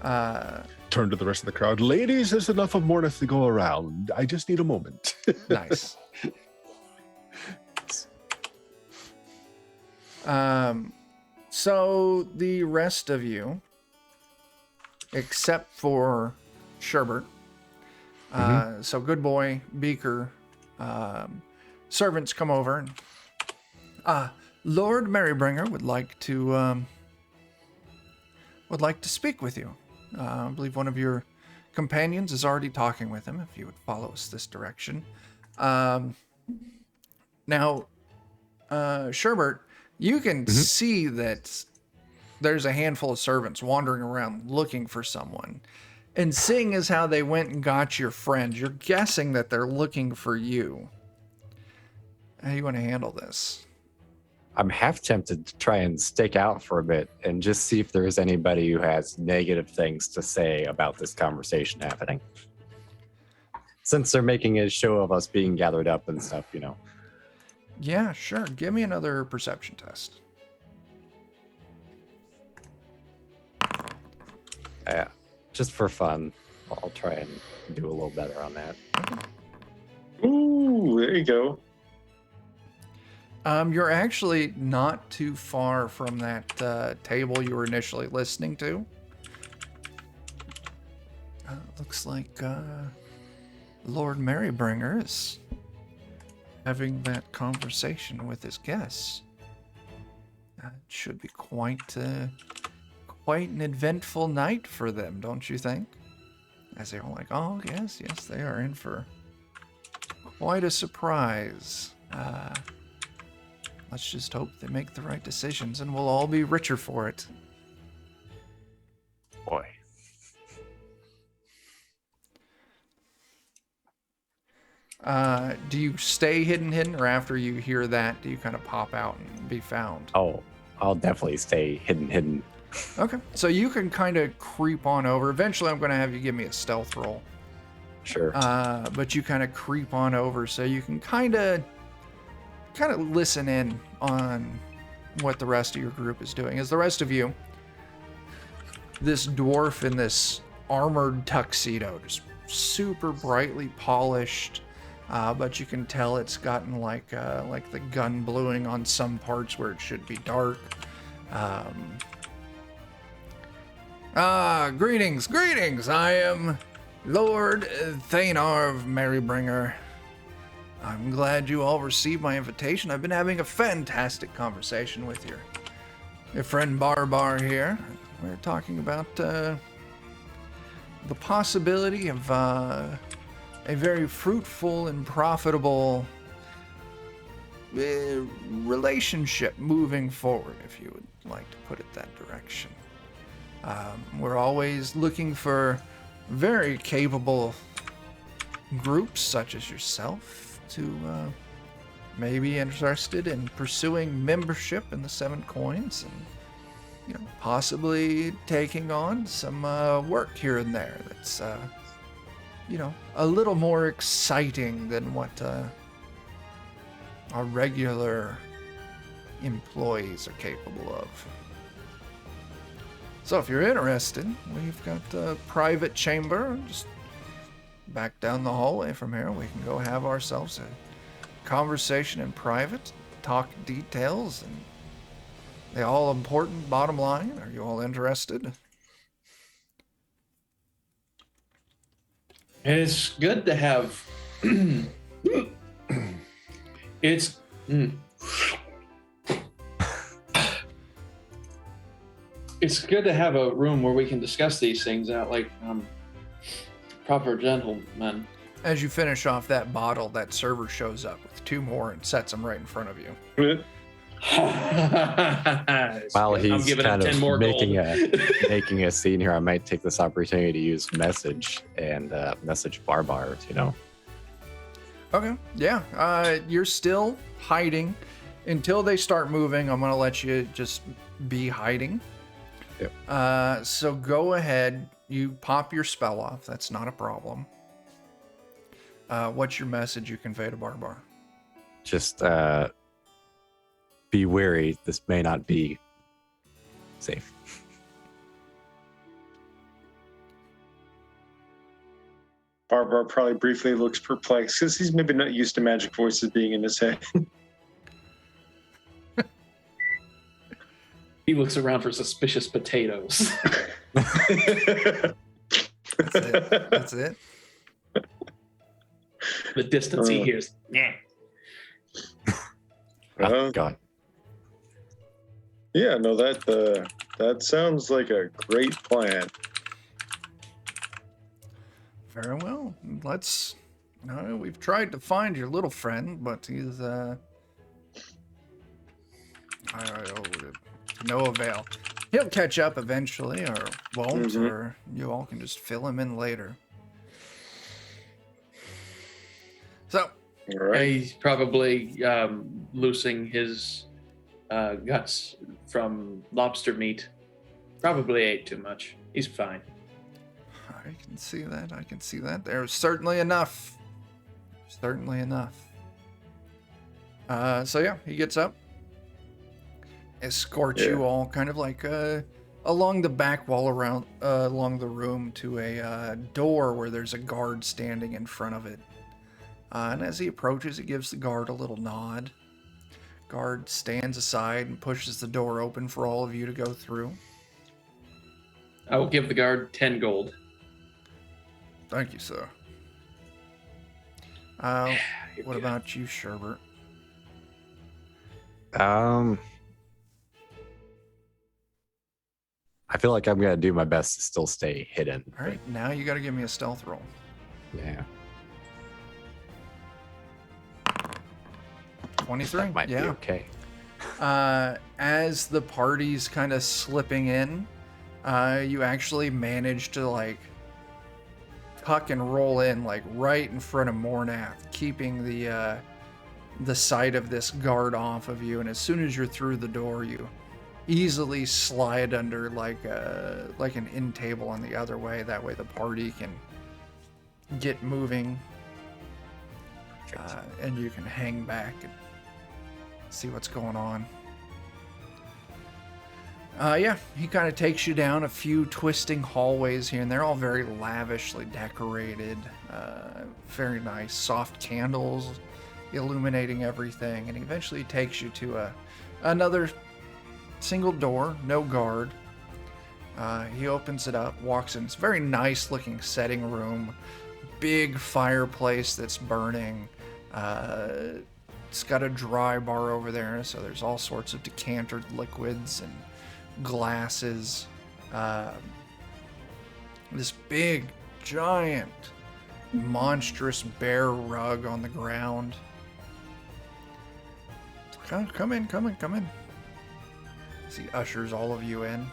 Turn to the rest of the crowd. Ladies, there's enough of Mornith to go around. I just need a moment. Nice. So the rest of you, except for Sherbert, so Good Boy, Beaker, servants come over. And, Lord Marybringer would like to speak with you. I believe one of your companions is already talking with him. If you would follow us this direction. Now, Sherbert, you can see that there's a handful of servants wandering around looking for someone. And seeing as how they went and got your friend, you're guessing that they're looking for you. How do you want to handle this? I'm half tempted to try and stake out for a bit and just see if there's anybody who has negative things to say about this conversation happening. Since they're making a show of us being gathered up and stuff, Yeah, sure. Give me another perception test. Just for fun, I'll try and do a little better on that. Ooh, there you go. You're actually not too far from that table you were initially listening to. Looks like Lord Marybringer is having that conversation with his guests. It should be quite an eventful night for them, don't you think? As they're all like, oh, yes, they are in for quite a surprise. Let's just hope they make the right decisions and we'll all be richer for it. Boy. Do you stay hidden, or after you hear that, do you kind of pop out and be found? Oh, I'll definitely stay hidden. Okay, so you can kind of creep on over. Eventually, I'm going to have you give me a stealth roll. Sure. But you kind of creep on over, so you can kind of listen in on what the rest of your group is doing. As the rest of you, this dwarf in this armored tuxedo, just super brightly polished, but you can tell it's gotten like the gun bluing on some parts where it should be dark. Greetings! I am Lord Thanar of Marybringer. I'm glad you all received my invitation. I've been having a fantastic conversation with your friend Barbar here. We're talking about the possibility of a very fruitful and profitable relationship moving forward, if you would like to put it that direction. We're always looking for very capable groups such as yourself to maybe interested in pursuing membership in the 7 coins possibly taking on some work here and there that's, a little more exciting than what our regular employees are capable of. So if you're interested, we've got a private chamber just back down the hallway from here. We can go have ourselves a conversation in private, talk details, and the all-important bottom line. Are you all interested? It's good to have. It's. It's good to have a room where we can discuss these things out like proper gentlemen. As you finish off that bottle, that server shows up with 2 more and sets them right in front of you. While I'm he's giving kind him 10 of more making gold. making a scene here, I might take this opportunity to use message and message Barbar, Okay, yeah. You're still hiding until they start moving. I'm going to let you just be hiding. Yep. So go ahead. You pop your spell off. That's not a problem. What's your message you convey to Barbar? Just be wary. This may not be safe. Barbara probably briefly looks perplexed because he's maybe not used to magic voices being in his head. He looks around for suspicious potatoes. That's it. The distance he hears. Yeah. Oh, God. Yeah, no, that sounds like a great plan. Very well. Let's. We've tried to find your little friend, but he's to no avail. He'll catch up eventually, or won't, or you all can just fill him in later. So, All right. He's probably loosing his guts from lobster meat. Probably ate too much. He's fine. I can see that. I can see that. There's certainly enough. Certainly enough. So yeah, he gets up, escorts you all kind of like along the back wall around along the room to a door where there's a guard standing in front of it. And as he approaches, he gives the guard a little nod. Guard stands aside and pushes the door open for all of you to go through. I will give the guard 10 gold. Thank you, sir. What about you, Sherbert? I feel like I'm gonna do my best to still stay hidden. All right, now you got to give me a stealth roll. Yeah. 23. That might be okay. As the party's kind of slipping in, you actually manage to like tuck and roll in like right in front of Mornath, keeping the sight of this guard off of you. And as soon as you're through the door, you easily slide under like an end table on the other way. That way the party can get moving, and you can hang back and see what's going on. Yeah, he kind of takes you down a few twisting hallways here, and they're all very lavishly decorated. Very nice, soft candles illuminating everything, and he eventually takes you to another single door, no guard. He opens it up, walks in. It's a very nice looking setting room, big fireplace that's burning. It's got a dry bar over there, so there's all sorts of decanted liquids and glasses. This big, giant, monstrous bear rug on the ground. Come in. As he ushers all of you in.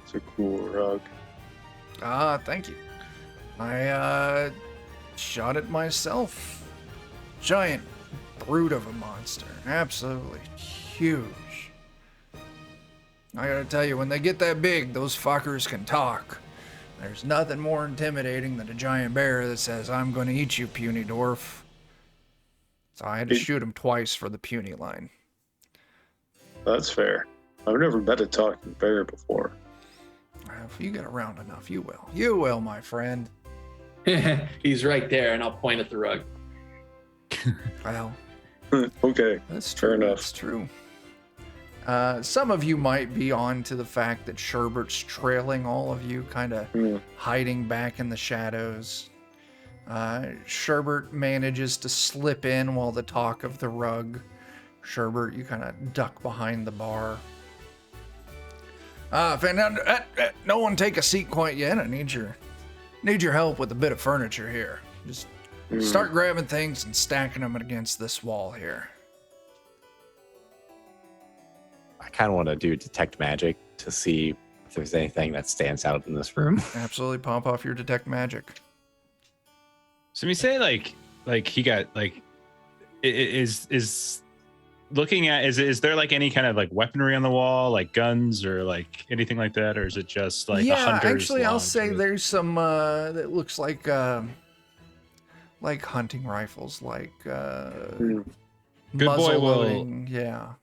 It's a cool rug. Thank you. I shot it myself. Giant brute of a monster. Absolutely huge. I gotta tell you, when they get that big, those fuckers can talk. There's nothing more intimidating than a giant bear that says, "I'm gonna eat you, puny dwarf." So I had to shoot him twice for the puny line. That's fair. I've never met a talking bear before. If you get around enough, you will. You will, my friend. He's right there, and I'll point at the rug. Well, Okay. that's true. Fair enough. That's true. Some of you might be on to the fact that Sherbert's trailing all of you, kind of hiding back in the shadows. Sherbert manages to slip in while the talk of the rug. Sherbert, you kind of duck behind the bar. No one take a seat quite yet. I need your help with a bit of furniture here. Just start grabbing things and stacking them against this wall here. I kind of want to do detect magic to see if there's anything that stands out in this room. Absolutely, pump off your detect magic. So we say like he got like is looking at is there like any kind of like weaponry on the wall, like guns or like anything like that, or is it just like a hunter's actually, I'll log say with- there's some that looks like hunting rifles, like Good boy muzzle will- loading.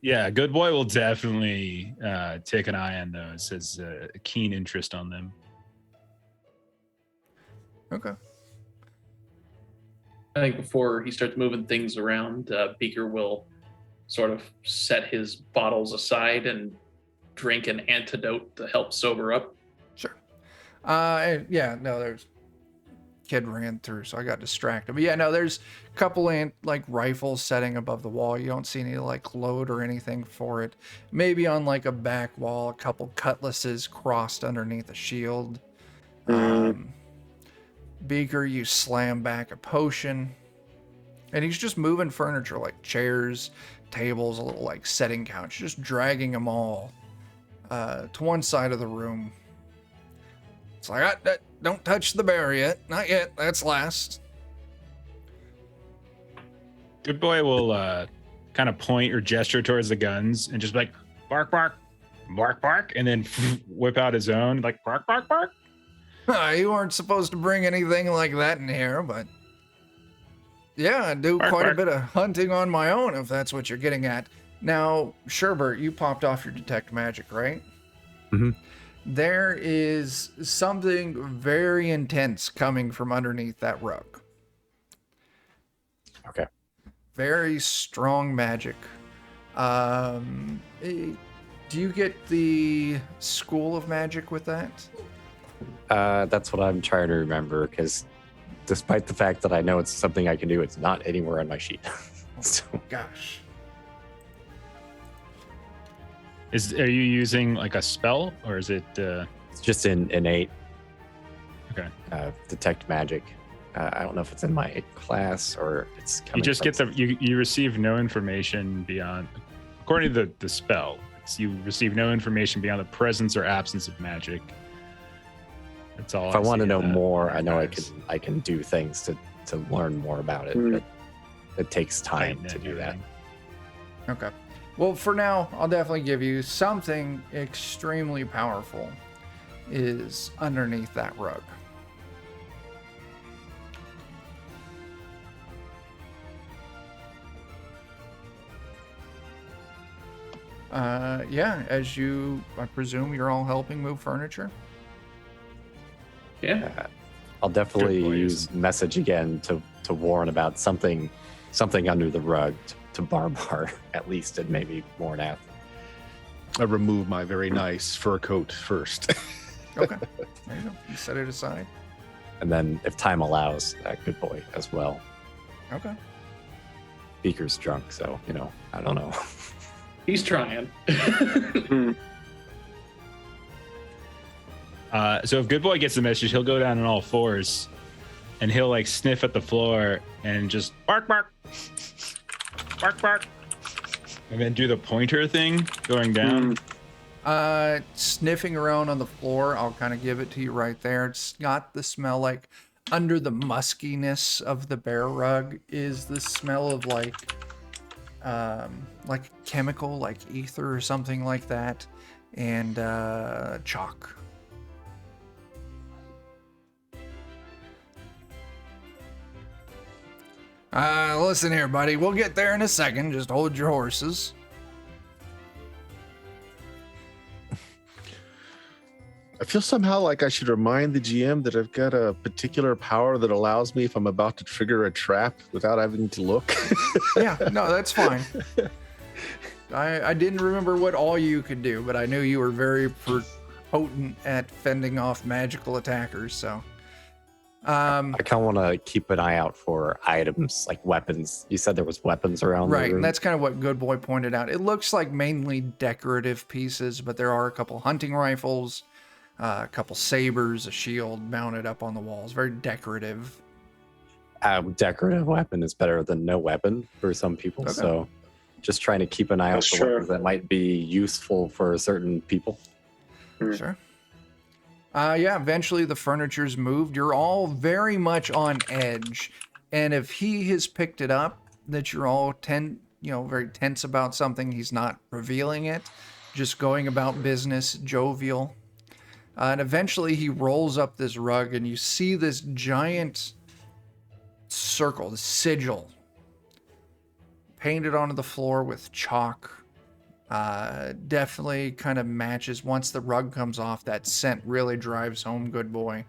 Yeah, good boy will definitely take an eye on those. Has a keen interest on them. Okay. I think before he starts moving things around, Beaker will sort of set his bottles aside and drink an antidote to help sober up. Sure. There's kid ran through, so I got distracted. But yeah, no, there's a couple like rifles setting above the wall. You don't see any like load or anything for it. Maybe on like a back wall, a couple cutlasses crossed underneath a shield. Beaker, you slam back a potion. And he's just moving furniture like chairs, tables, a little like setting couch, just dragging them all to one side of the room. It's like, don't touch the bear yet. Not yet. That's last. Good boy will kind of point or gesture towards the guns and just be like bark, bark, bark, bark, and then whip out his own like bark, bark, bark. You weren't supposed to bring anything like that in here, but yeah, I do Bark, quite bark. a bit of hunting on my own, if that's what you're getting at. Now, Sherbert, you popped off your detect magic, right? Mhm. There is something very intense coming from underneath that rug. Okay. Very strong magic. Do you get the School of Magic with that? That's what I'm trying to remember, because despite the fact that I know it's something I can do, it's not anywhere on my sheet. So, Gosh. Are you using like a spell or is it it's just in innate. Okay. Detect magic. I don't know if it's in my class or it's coming. you just from get you receive no information beyond, according to the spell, you receive no information beyond the presence or absence of magic. That's all. If I want to see know in the more, I know guys. I can do things to learn more about it. But it takes time Heighten to it do and that. everything. Okay. Well, for now, I'll definitely give you something extremely powerful is underneath that rug. As you, I presume you're all helping move furniture. Yeah. I'll definitely Good boy, use message again to warn about something under the rug to Barbar at least, and maybe Mornath. I remove my very nice fur coat first. Okay. There you go. You set it aside. And then if time allows, good boy as well. Okay. Beaker's drunk, so I don't know. He's trying. So if Good Boy gets the message, he'll go down on all fours and he'll like sniff at the floor and just bark, bark, bark, bark, and then do the pointer thing going down. Sniffing around on the floor, I'll kind of give it to you right there. It's got the smell like under the muskiness of the bear rug is the smell of like like chemical, like ether or something like that, and chalk. Listen here, buddy. We'll get there in a second. Just hold your horses. I feel somehow like I should remind the GM that I've got a particular power that allows me, if I'm about to trigger a trap without having to look. Yeah, no, that's fine. I didn't remember what all you could do, but I knew you were very potent at fending off magical attackers, so. I kind of want to keep an eye out for items like weapons. You said there was weapons around the Right, room. and that's kind of what Good Boy pointed out. It looks like mainly decorative pieces, but there are a couple hunting rifles, a couple sabers, a shield mounted up on the walls. Very decorative. Decorative weapon is better than no weapon for some people. Okay. So just trying to keep an eye out for Sure. weapons that might be useful for certain people. Sure. Yeah, eventually the furniture's moved. You're all very much on edge. And if he has picked it up, that you're all very tense about something, he's not revealing it, just going about business, jovial. And eventually he rolls up this rug and you see this giant circle, the sigil, painted onto the floor with chalk. Definitely kind of matches. Once the rug comes off, that scent really drives home Good Boy.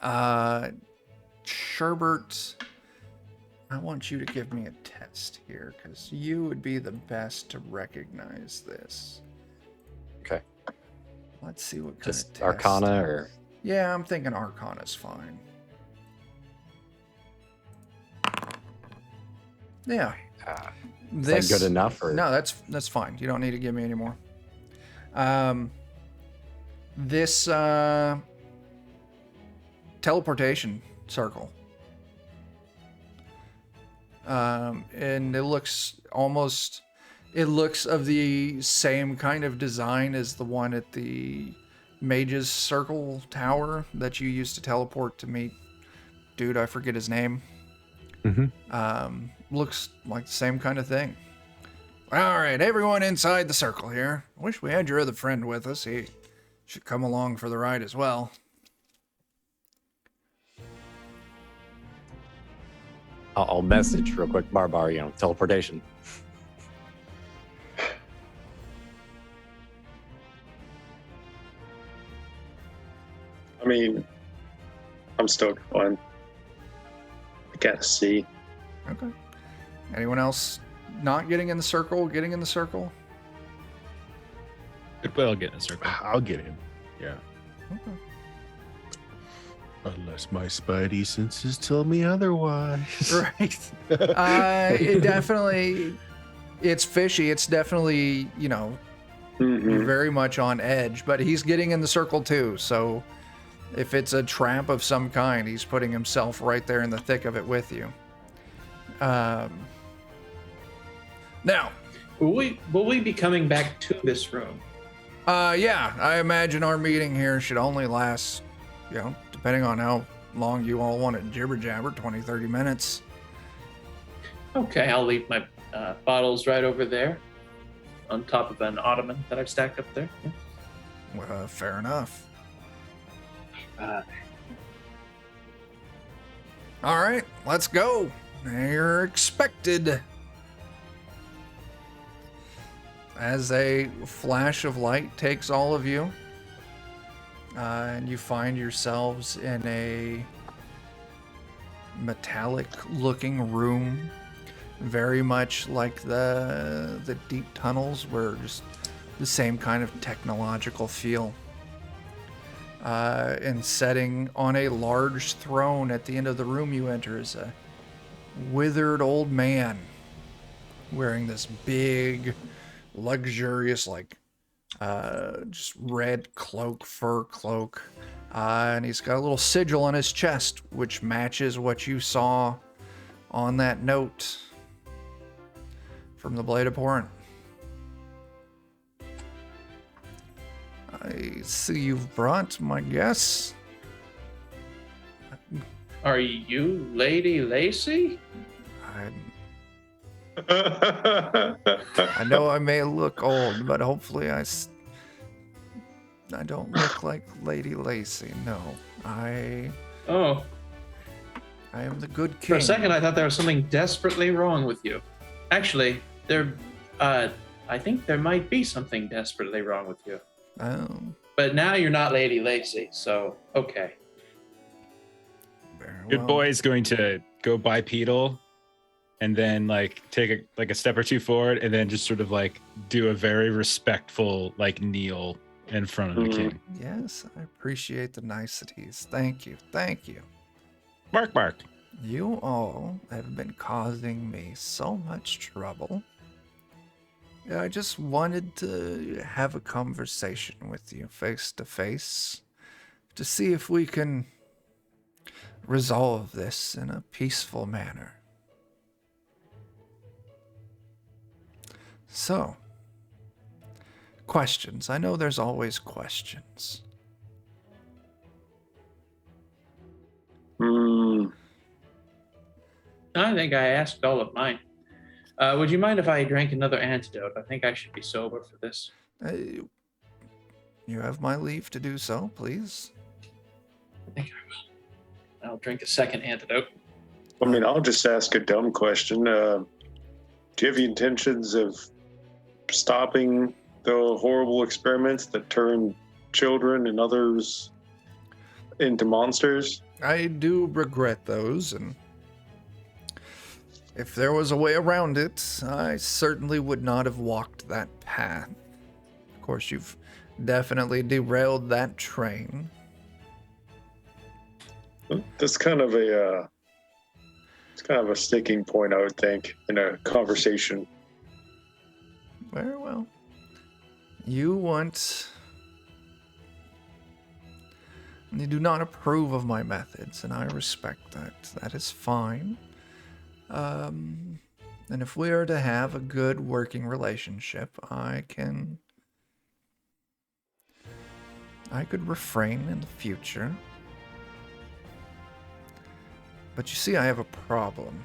Sherbert, I want you to give me a test here, because you would be the best to recognize this. Okay. Let's see what kind Just of test. Arcana or Yeah, I'm thinking Arcana's fine. Yeah. is that good enough? Or No, that's fine. You don't need to give me any more. This teleportation circle. And it looks of the same kind of design as the one at the Mage's Circle Tower that you used to teleport to meet. Dude, I forget his name. Looks like the same kind of thing. All right, everyone inside the circle here. I wish we had your other friend with us. He should come along for the ride as well. I'll message real quick, Barbar, teleportation. I mean, I'm still going. I gotta see. Okay. Anyone else not getting in the circle? Getting in the circle? Good boy, I'll get in a circle. I'll get him. Yeah. Okay. Unless my spidey senses tell me otherwise. Right. It's fishy. It's definitely, you're very much on edge, but he's getting in the circle too. So if it's a trap of some kind, he's putting himself right there in the thick of it with you. Now, Will we be coming back to this room? yeah, I imagine our meeting here should only last, depending on how long you all want to jibber jabber, 20, 30 minutes. Okay, I'll leave my bottles right over there on top of an ottoman that I've stacked up there. Yeah. Well, fair enough. All right, let's go. You're expected. As a flash of light takes all of you, and you find yourselves in a metallic-looking room, very much like the deep tunnels, where just the same kind of technological feel. And setting on a large throne at the end of the room you enter is a withered old man wearing this big, luxurious, just red cloak, fur cloak. And he's got a little sigil on his chest, which matches what you saw on that note from the Blade Abhorrent. I see you've brought my guests. Are you Lady Lacey? I know I may look old, but hopefully I don't look like Lady Lacey. No, I Oh, am the good king. for a second I thought there was something desperately wrong with you. Actually, I think there might be something desperately wrong with you. Oh, But now you're not Lady Lacey, so okay. very Good well. boy is going to go bipedal and then like take a step or two forward and then just sort of like do a very respectful like kneel in front of the king. Yes, I appreciate the niceties. Thank you. Thank you. Bark, bark. You all have been causing me so much trouble. I just wanted to have a conversation with you face to face to see if we can resolve this in a peaceful manner. So, questions. I know there's always questions. I think I asked all of mine. Would you mind if I drank another antidote? I think I should be sober for this. You have my leave to do so, please. I think I will. I'll drink a second antidote. I mean, I'll just ask a dumb question. Do you have the intentions of stopping the horrible experiments that turn children and others into monsters? I do regret those, and if there was a way around it, I certainly would not have walked that path. Of course, you've definitely derailed that train. That's kind of a it's kind of a sticking point, I would think, in a conversation. Very well. You do not approve of my methods, and I respect that. That is fine. And if we are to have a good working relationship, I could refrain in the future. But you see, I have a problem.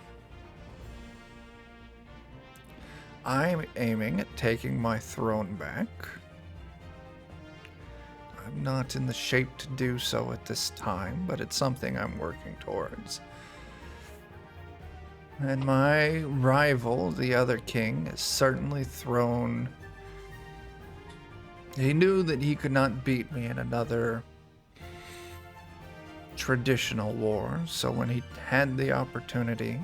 I'm aiming at taking my throne back. I'm not in the shape to do so at this time, but it's something I'm working towards. And my rival, the other king, is certainly thrown. He knew that he could not beat me in another traditional war, so when he had the opportunity,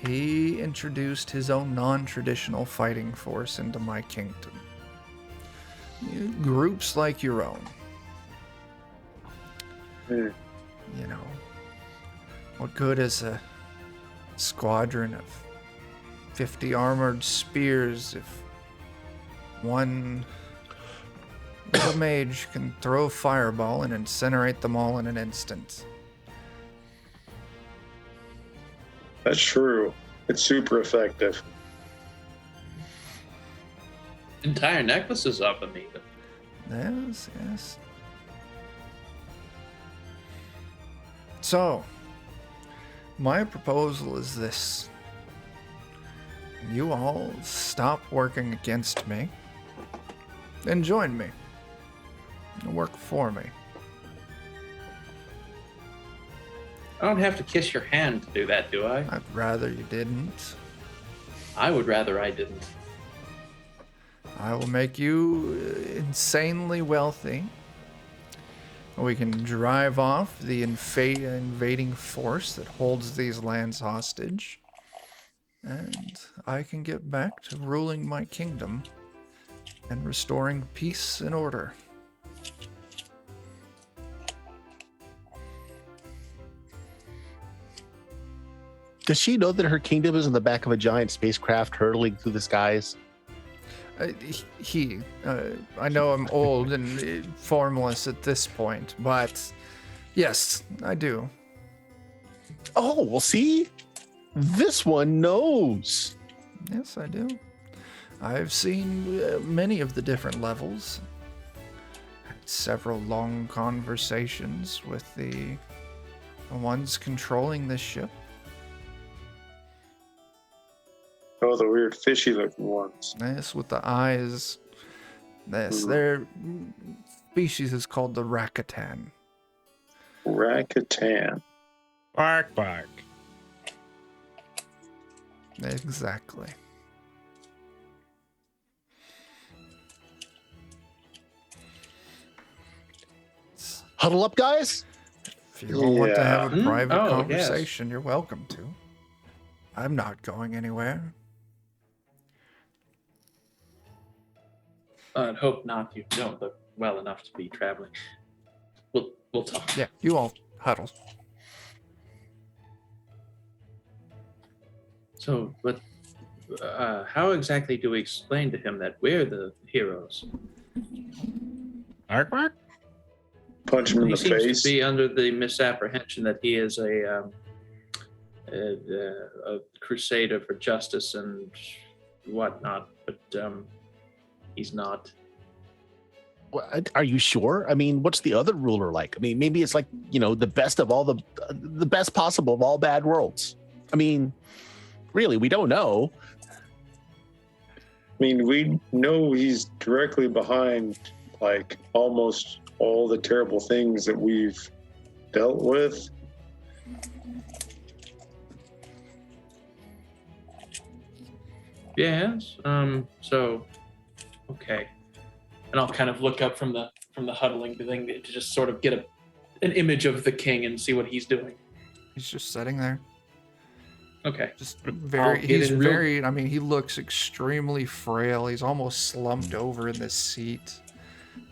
he introduced his own non-traditional fighting force into my kingdom. Groups like your own. You know, what good is a squadron of 50 armored spears if one little mage can throw a fireball and incinerate them all in an instant? That's true. It's super effective. Entire necklaces of them, even. Yes, yes. So, my proposal is this. You all stop working against me and join me. Work for me. I don't have to kiss your hand to do that, do I? I'd rather you didn't. I would rather I didn't. I will make you insanely wealthy. We can drive off the invading force that holds these lands hostage. And I can get back to ruling my kingdom and restoring peace and order. Does she know that her kingdom is in the back of a giant spacecraft hurtling through the skies? I know I'm old and formless at this point, but yes, I do. Oh, well, see? This one knows. Yes, I do. I've seen many of the different levels. Had several long conversations with the ones controlling this ship. Oh, the weird fishy looking ones. This with the eyes. Their species is called the Rakatan. Rakatan. Bark, bark. Exactly. Huddle up, guys. If you all want to have a Yeah. private Oh, yes. conversation, you're welcome to. I'm not going anywhere. I'd hope not. You don't look well enough to be traveling. We'll talk. Yeah, you all huddle. So, but how exactly do we explain to him that we're the heroes? Bark, bark. Punch him in He the seems face. to be under the misapprehension that he is a crusader for justice and whatnot, but he's not. Are you sure? I mean, what's the other ruler like? I mean, maybe it's like, the best of all the best possible of all bad worlds. I mean, really, we don't know. I mean, we know he's directly behind like almost all the terrible things that we've dealt with. Yes. So, okay. And I'll kind of look up from the huddling thing to just sort of get an image of the king and see what he's doing. He's just sitting there. Okay. Just I'll very, get he's in real- very, I mean, he looks extremely frail. He's almost slumped over in this seat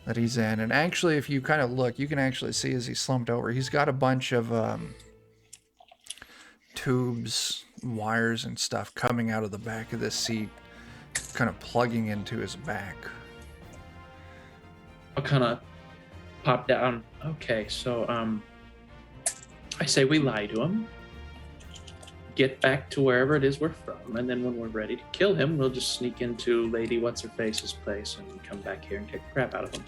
that he's in. And actually, if you kind of look, you can actually see as he's slumped over, he's got a bunch of tubes, wires, and stuff coming out of the back of this seat, kind of plugging into his back. I'll kind of pop down. Okay, so I say we lie to him, get back to wherever it is we're from, and then when we're ready to kill him, we'll just sneak into Lady What's-Her-Face's place and come back here and take the crap out of him.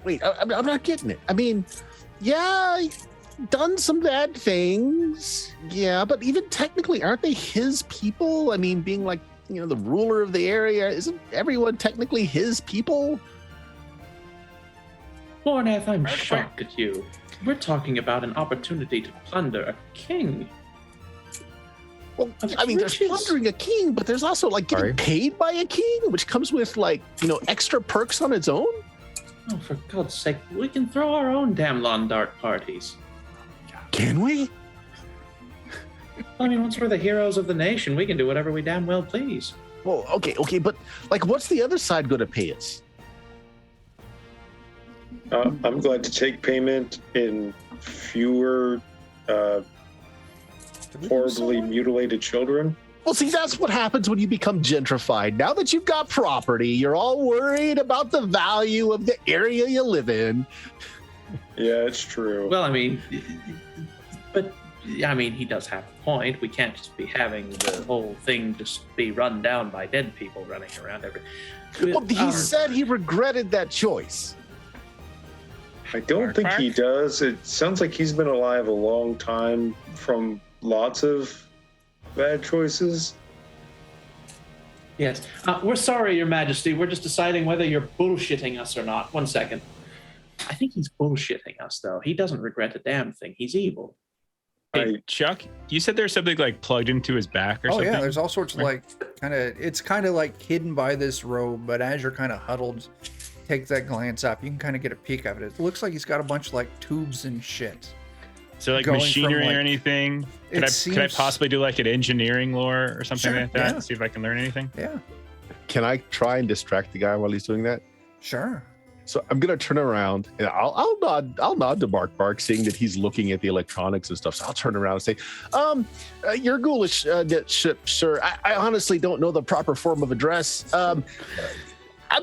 Wait. I'm not getting it. I mean, yeah, done some bad things. Yeah, but even technically, aren't they his people? I mean, being like, the ruler of the area, isn't everyone technically his people? Mornath, I'm shocked at you. We're talking about an opportunity to plunder a king. Well, I mean, there's Riches. plundering a king, but there's also like getting Sorry? paid by a king, which comes with like, extra perks on its own. Oh, for God's sake, we can throw our own damn lawn dart parties. Can we? I mean, once we're the heroes of the nation, we can do whatever we damn well please. Well, okay, but like, what's the other side going to pay us? I'm glad to take payment in fewer horribly mutilated children. Well, see, that's what happens when you become gentrified. Now that you've got property, you're all worried about the value of the area you live in. Yeah, it's true. Well, I mean, but I mean, he does have a point. We can't just be having the whole thing just be run down by dead people running around every. Well, he said he regretted that choice. I don't think he does. It sounds like he's been alive a long time from lots of bad choices. Yes, we're sorry, Your Majesty. We're just deciding whether you're bullshitting us or not. 1 second. I think he's bullshitting us, though. He doesn't regret a damn thing. He's evil. Hey, Chuck, you said there's something like plugged into his back or Oh something? yeah, there's all sorts of it's kind of like hidden by this robe, but as you're kind of huddled, take that glance up, you can kind of get a peek of it. It looks like he's got a bunch of like tubes and shit. So like going from, machinery like- or anything? Could I seems- possibly do like an engineering lore or something Sure, like that? yeah. See if I can learn anything? Yeah, Can I try and distract the guy while he's doing that? sure. So I'm gonna turn around and I'll nod to Bark, seeing that he's looking at the electronics and stuff. So I'll turn around and say, "You're ghoulish, sir. I honestly don't know the proper form of address. I'm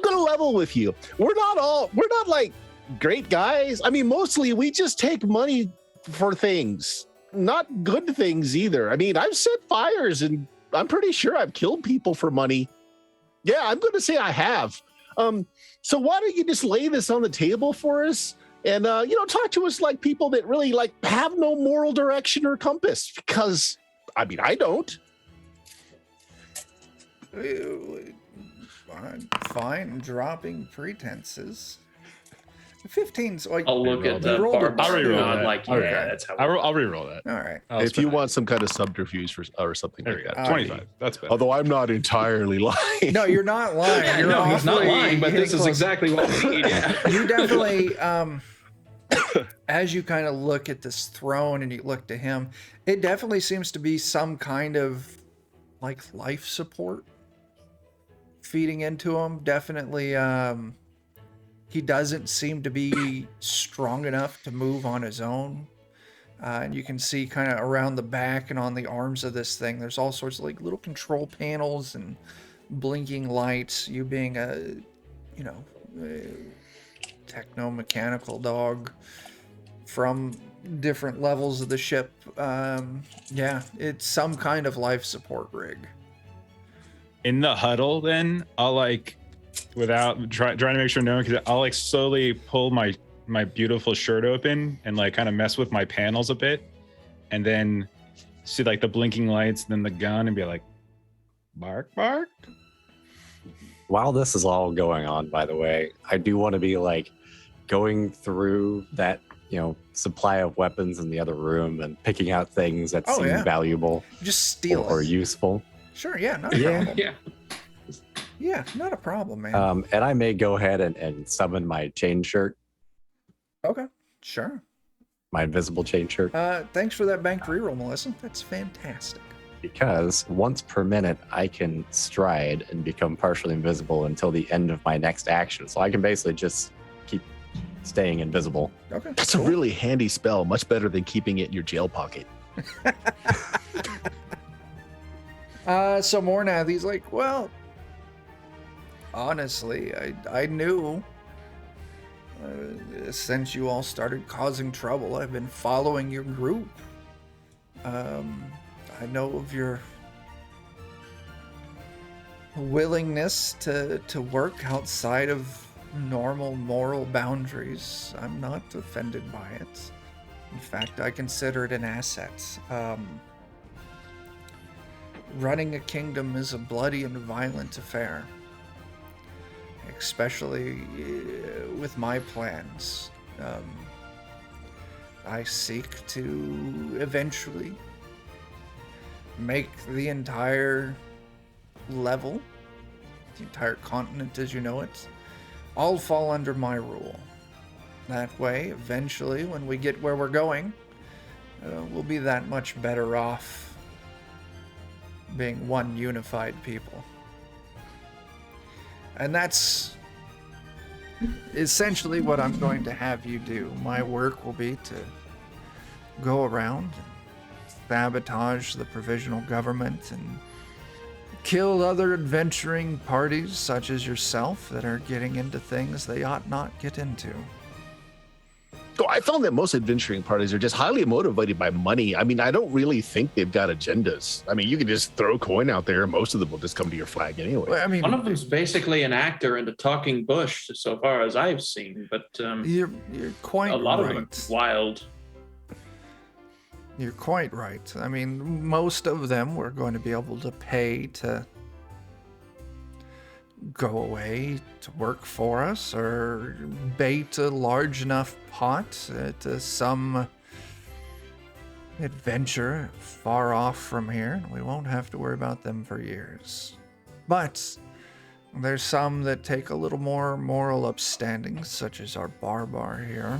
gonna level with you. We're not like great guys. I mean, mostly we just take money for things, not good things either. I mean, I've set fires and I'm pretty sure I've killed people for money. Yeah, I'm gonna say I have. So why don't you just lay this on the table for us and, talk to us like people that really like have no moral direction or compass, because I mean, I don't." Fine, dropping pretenses. 15's like. I'll look at the rolled a Barbar. I'll reroll I'm that. like, yeah, Okay. that's how. I'll reroll that. All right. I'll If spend you that. want some kind of subterfuge or something There like we go. that. 25. That's better. Although I'm not entirely lying. No, you're not lying. Yeah, You're no, he's not awfully lying, but this is close. exactly what we need. Yeah. You definitely, as you kind of look at this throne and you look to him, it definitely seems to be some kind of like life support feeding into him. Definitely, he doesn't seem to be strong enough to move on his own. And you can see kind of around the back and on the arms of this thing, there's all sorts of like little control panels and blinking lights. You being a, techno-mechanical dog from different levels of the ship. Yeah, it's some kind of life support rig. In the huddle, then I'll like, without trying to make sure no one, because I'll like slowly pull my beautiful shirt open and like kind of mess with my panels a bit, and then see like the blinking lights, then the gun, and be like, bark, bark. While this is all going on, by the way, I do want to be like going through that, supply of weapons in the other room and picking out things that Oh, seem yeah. valuable Just steal or it. useful. Sure, yeah, not a Yeah. problem. Yeah. Yeah, not a problem, man. And I may go ahead and summon my chain shirt, Okay, sure. my invisible chain shirt, Thanks for that banked reroll, Melissa. That's fantastic. because once per minute I can stride and become partially invisible until the end of my next action. So I can basically just keep staying invisible. Okay. That's a really handy spell, much better than keeping it in your jail pocket. So Mornath, like, well, honestly, I knew since you all started causing trouble, I've been following your group. I know of your willingness to work outside of normal moral boundaries. I'm not offended by it. In fact, I consider it an asset. Running a kingdom is a bloody and violent affair, especially with my plans. I seek to eventually make the entire level, the entire continent as you know it, all fall under my rule. That way, eventually, when we get where we're going, we'll be that much better off being one unified people. And that's essentially what I'm going to have you do. My work will be to go around and sabotage the provisional government and kill other adventuring parties such as yourself that are getting into things they ought not get into. So I found that most adventuring parties are just highly motivated by money. I mean, I don't really think they've got agendas. I mean, you can just throw coin out there and most of them will just come to your flag anyway. Well, I mean, One of them's basically an actor in the talking bush, so far as I've seen, but you're quite a lot right. of them are wild. You're quite right. I mean, most of them we're going to be able to pay to go away to work for us or bait a large enough pot to some adventure far off from here, and we won't have to worry about them for years. But there's some that take a little more moral upstanding, such as our Barbar here,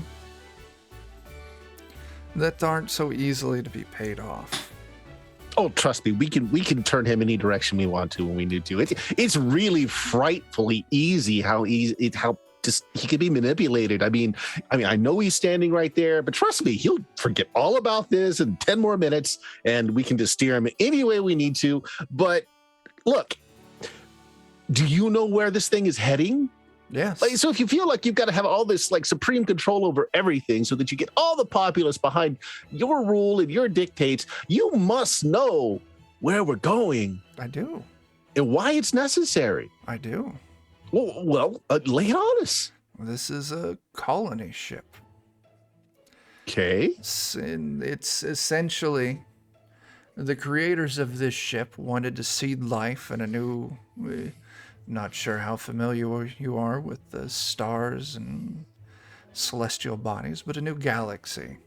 that aren't so easily to be paid off. Oh, trust me, we can turn him any direction we want to when we need to. It's really frightfully easy how just he can be manipulated. I mean, I know he's standing right there, but trust me, he'll forget all about this in 10 more minutes, and we can just steer him any way we need to. But look, do you know where this thing is heading? Yes. Like, so if you feel like you've got to have all this like supreme control over everything so that you get all the populace behind your rule and your dictates, you must know where we're going I do. and why it's necessary. I do. Well, lay it on us. This is a colony ship. Okay. It's essentially The creators of this ship wanted to seed life in a new... Not sure how familiar you are with the stars and celestial bodies, but a new galaxy.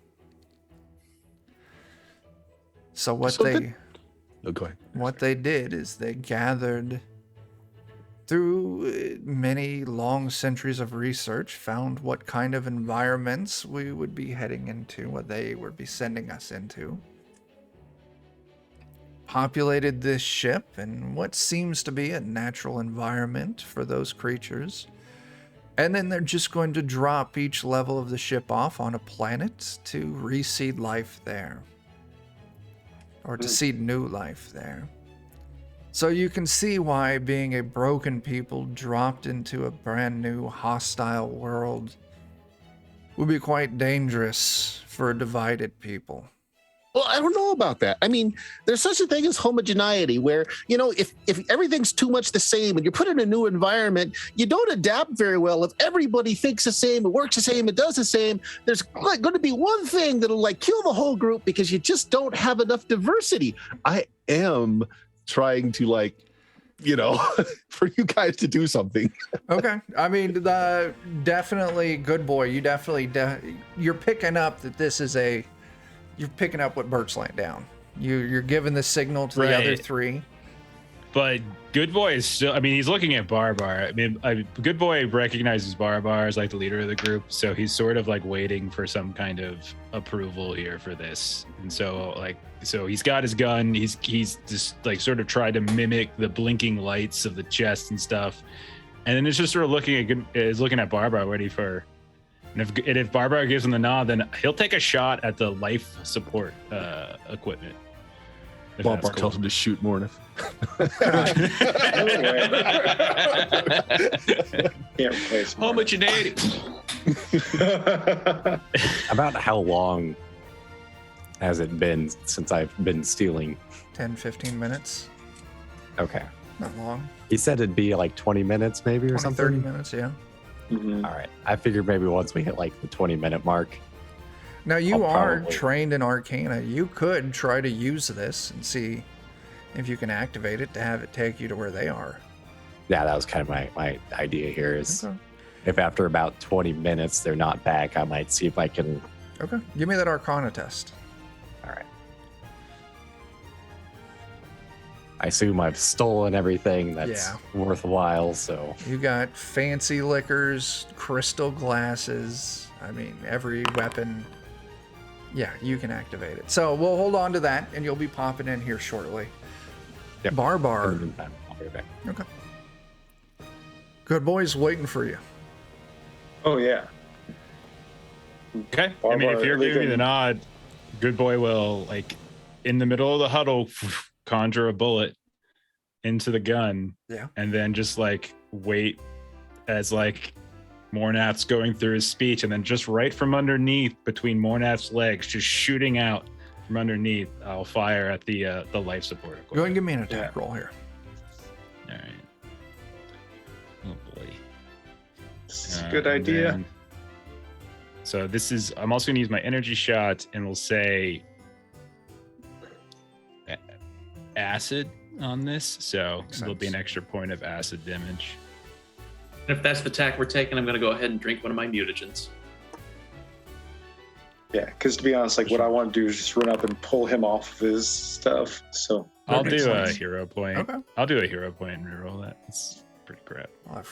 So what So they... Oh, go ahead. What they did is they gathered through many long centuries of research, found what kind of environments we would be heading into, what they would be sending us into, populated this ship in what seems to be a natural environment for those creatures. And then they're just going to drop each level of the ship off on a planet to reseed life there. Or to seed new life there. So you can see why being a broken people dropped into a brand new hostile world would be quite dangerous for a divided people. Well, I don't know about that. I mean, there's such a thing as homogeneity where, you know, if everything's too much the same and you're put in a new environment, you don't adapt very well. If everybody thinks the same, it works the same, it does the same, there's like going to be one thing that'll like kill the whole group because you just don't have enough diversity. I am trying to like, you know, for you guys to do something. Okay. I mean, definitely, good boy. You definitely, you're picking up that this is you're picking up what Bert's laying down. You're giving the signal to the other Right. three. But Good Boy is still, I mean, he's looking at Barbar. I mean, Good Boy recognizes Barbar as like the leader of the group. So he's sort of like waiting for some kind of approval here for this. And so he's got his gun. He's just like sort of tried to mimic the blinking lights of the chest and stuff. And then it's just sort of looking at Barbar, ready for, and if Barbar gives him the nod, then he'll take a shot at the life support equipment. If Barbar that's cool. tells him to shoot Mornif. Can't replace Homogeneity. About how long has it been since I've been stealing? 10, 15 minutes. Okay. Not long. He said it'd be like 20 minutes maybe or 20, something. 30 minutes, yeah. Mhm. All right. I figured maybe once we hit like the 20-minute mark. Now, you I'll are probably- trained in Arcana. You could try to use this and see if you can activate it to have it take you to where they are. Yeah, that was kind of my idea here is Okay. if after about 20 minutes they're not back, I might see if I can. Okay. Give me that Arcana test. All right. I assume I've stolen everything that's worthwhile, so You got fancy liquors, crystal glasses. I mean, every weapon. Yeah, you can activate it. So we'll hold on to that, and you'll be popping in here shortly. Yep. Barbar. in the meantime, I'll be back. Okay. Good boy's waiting for you. Oh yeah. Okay. I mean, if you're giving me the nod, Good Boy will, like, in the middle of the huddle, conjure a bullet into the gun. Yeah. And then just, like, wait as, like, Mornath's going through his speech. And then just right from underneath, between Mornath's legs, just shooting out from underneath, I'll fire at the life support equipment. Go ahead and give me an attack roll here. All right. Oh, boy. It's a good And idea. then- so this is, I'm also going to use my energy shot and we'll say acid on this. So Makes there'll be an sense. extra point of acid damage. And if that's the tack we're taking, I'm going to go ahead and drink one of my mutagens. Yeah, because to be honest, like what I want to do is just run up and pull him off of his stuff. So I'll makes do a sense. hero point. Okay. I'll do a hero point and reroll that. It's pretty crap. Well,